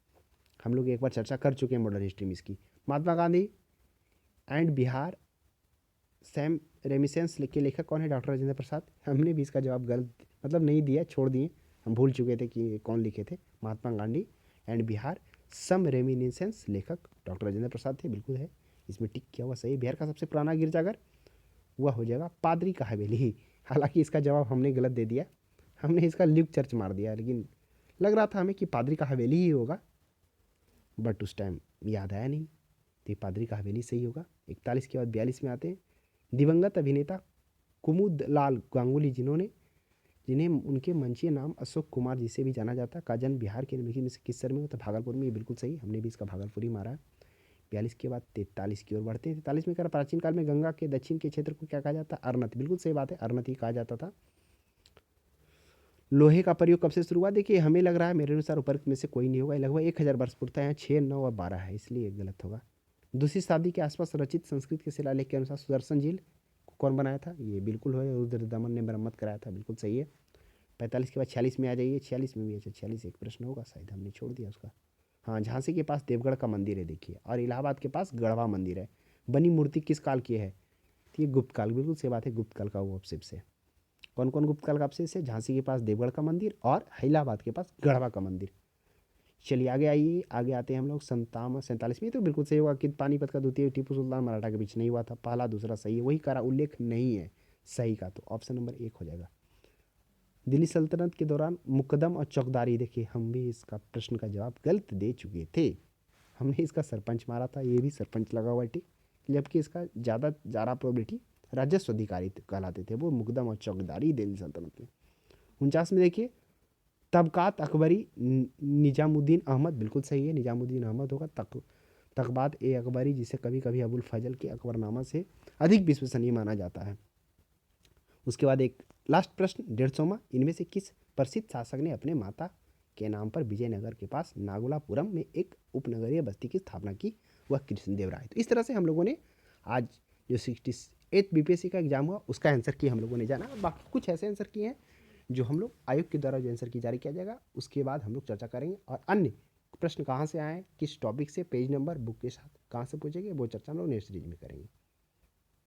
हम लोग एक बार चर्चा कर चुके हैं मॉडर्न हिस्ट्री में इसकी। महात्मा गांधी एंड बिहार सैम रेमिसेंस के लेखक कौन है? डॉक्टर राजेंद्र प्रसाद। हमने भी इसका जवाब गलत, मतलब नहीं दिया, छोड़ दिए, हम भूल चुके थे कि कौन लिखे थे। Mahatma Gandhi and Bihar some reminiscences लेखक डॉक्टर राजेंद्र प्रसाद थे, बिल्कुल है, इसमें टिक किया हुआ सही। बिहार का सबसे पुराना गिरजाघर वह हो जाएगा पादरी का हवेली। हालांकि इसका जवाब हमने गलत दे दिया, हमने इसका ल्यूक चर्च मार दिया, लेकिन लग रहा था हमें कि पादरी का हवेली ही होगा, बट उस टाइम याद आया नहीं, तो ये पादरी का हवेली सही होगा। 41 के बाद 42 में आते हैं। दिवंगत अभिनेता कुमुदलाल गांगुली, जिन्हें उनके मंचीय नाम अशोक कुमार जिसे भी जाना जाता है, का जन्म बिहार के निम्नलिखित में से किस शहर में हुआ? तो भागलपुर में, ये बिल्कुल सही, हमने भी इसका भागलपुर ही मारा है। 42 के बाद 43 की ओर बढ़ते हैं। 43 में कर प्राचीन काल में गंगा के दक्षिण के क्षेत्र को क्या कहा जाता है? अरनत, बिल्कुल सही बात है, अरनत ही कहा जाता था। लोहे का प्रयोग कब से शुरू हुआ? देखिए हमें लग रहा है, मेरे अनुसार ऊपर में से कोई नहीं होगा, लगभग 1000 वर्ष पूर्व, यहाँ 6, 9 और 12 है, इसलिए गलत होगा। दूसरी शताब्दी के आसपास रचित संस्कृत के शिलालेख के अनुसार सुदर्शन झील को कौन बनाया था? ये बिल्कुल है, रुद्र दमन ने मरम्मत कराया था, बिल्कुल सही है। 45 के बाद 46 में आ जाइए। 46 में भी, अच्छा 46 एक प्रश्न होगा शायद, हमने छोड़ दिया उसका। हाँ, झांसी के पास देवगढ़ का मंदिर है देखिए, और इलाहाबाद के पास गढ़वा मंदिर है। बनी मूर्ति किस काल की है? तो ये गुप्त काल, बिल्कुल सही बात है, गुप्त काल का वो अवशेष है। कौन कौन गुप्त काल का अवशेष है? झांसी के पास देवगढ़ का मंदिर और इलाहाबाद के पास गढ़वा का मंदिर। चलिए आगे आइए, आगे आते हैं हम लोग 47 में, तो बिल्कुल सही होगा कि पानीपत का द्वितीय टीपू सुल्तान मराठा के बीच नहीं हुआ था, पहला दूसरा सही है, वही करा उल्लेख नहीं है सही का, तो ऑप्शन नंबर 1 हो जाएगा। दिल्ली सल्तनत के दौरान मुकदम और चौकदारी, देखिए हम भी इसका प्रश्न का जवाब गलत दे चुके थे, हमने इसका सरपंच मारा था, ये भी सरपंच लगा हुआ ठीक, जबकि इसका ज़्यादा प्रोबेबिलिटी राजस्व अधिकारी कहलाते थे, वो मुकदम और चौकदारी दिल्ली सल्तनत में। 49 में देखिए तबकात अकबरी, निजामुद्दीन अहमद, बिल्कुल सही है, निजामुद्दीन अहमद होगा। तकबात ए अकबरी, जिसे कभी कभी अबुल फजल के अकबरनामा से अधिक विश्वसनीय माना जाता है। उसके बाद एक लास्ट प्रश्न 150वां, इनमें से किस प्रसिद्ध शासक ने अपने माता के नाम पर विजयनगर के पास नागुलापुरम में एक उपनगरीय बस्ती की स्थापना की? वह कृष्णदेव राय। तो इस तरह से हम लोगों ने आज जो 68 बीपीएससी का एग्जाम हुआ उसका आंसर की हम लोगों ने जाना। बाकी कुछ ऐसे आंसर किए हैं जो हम लोग आयोग के द्वारा जो आंसर की जारी किया जाएगा उसके बाद हम लोग चर्चा करेंगे, और अन्य प्रश्न कहाँ से आए, किस टॉपिक से, पेज नंबर, बुक के साथ कहाँ से पूछेंगे, वो चर्चा हम लोग नेक्स्ट सीरीज में करेंगे।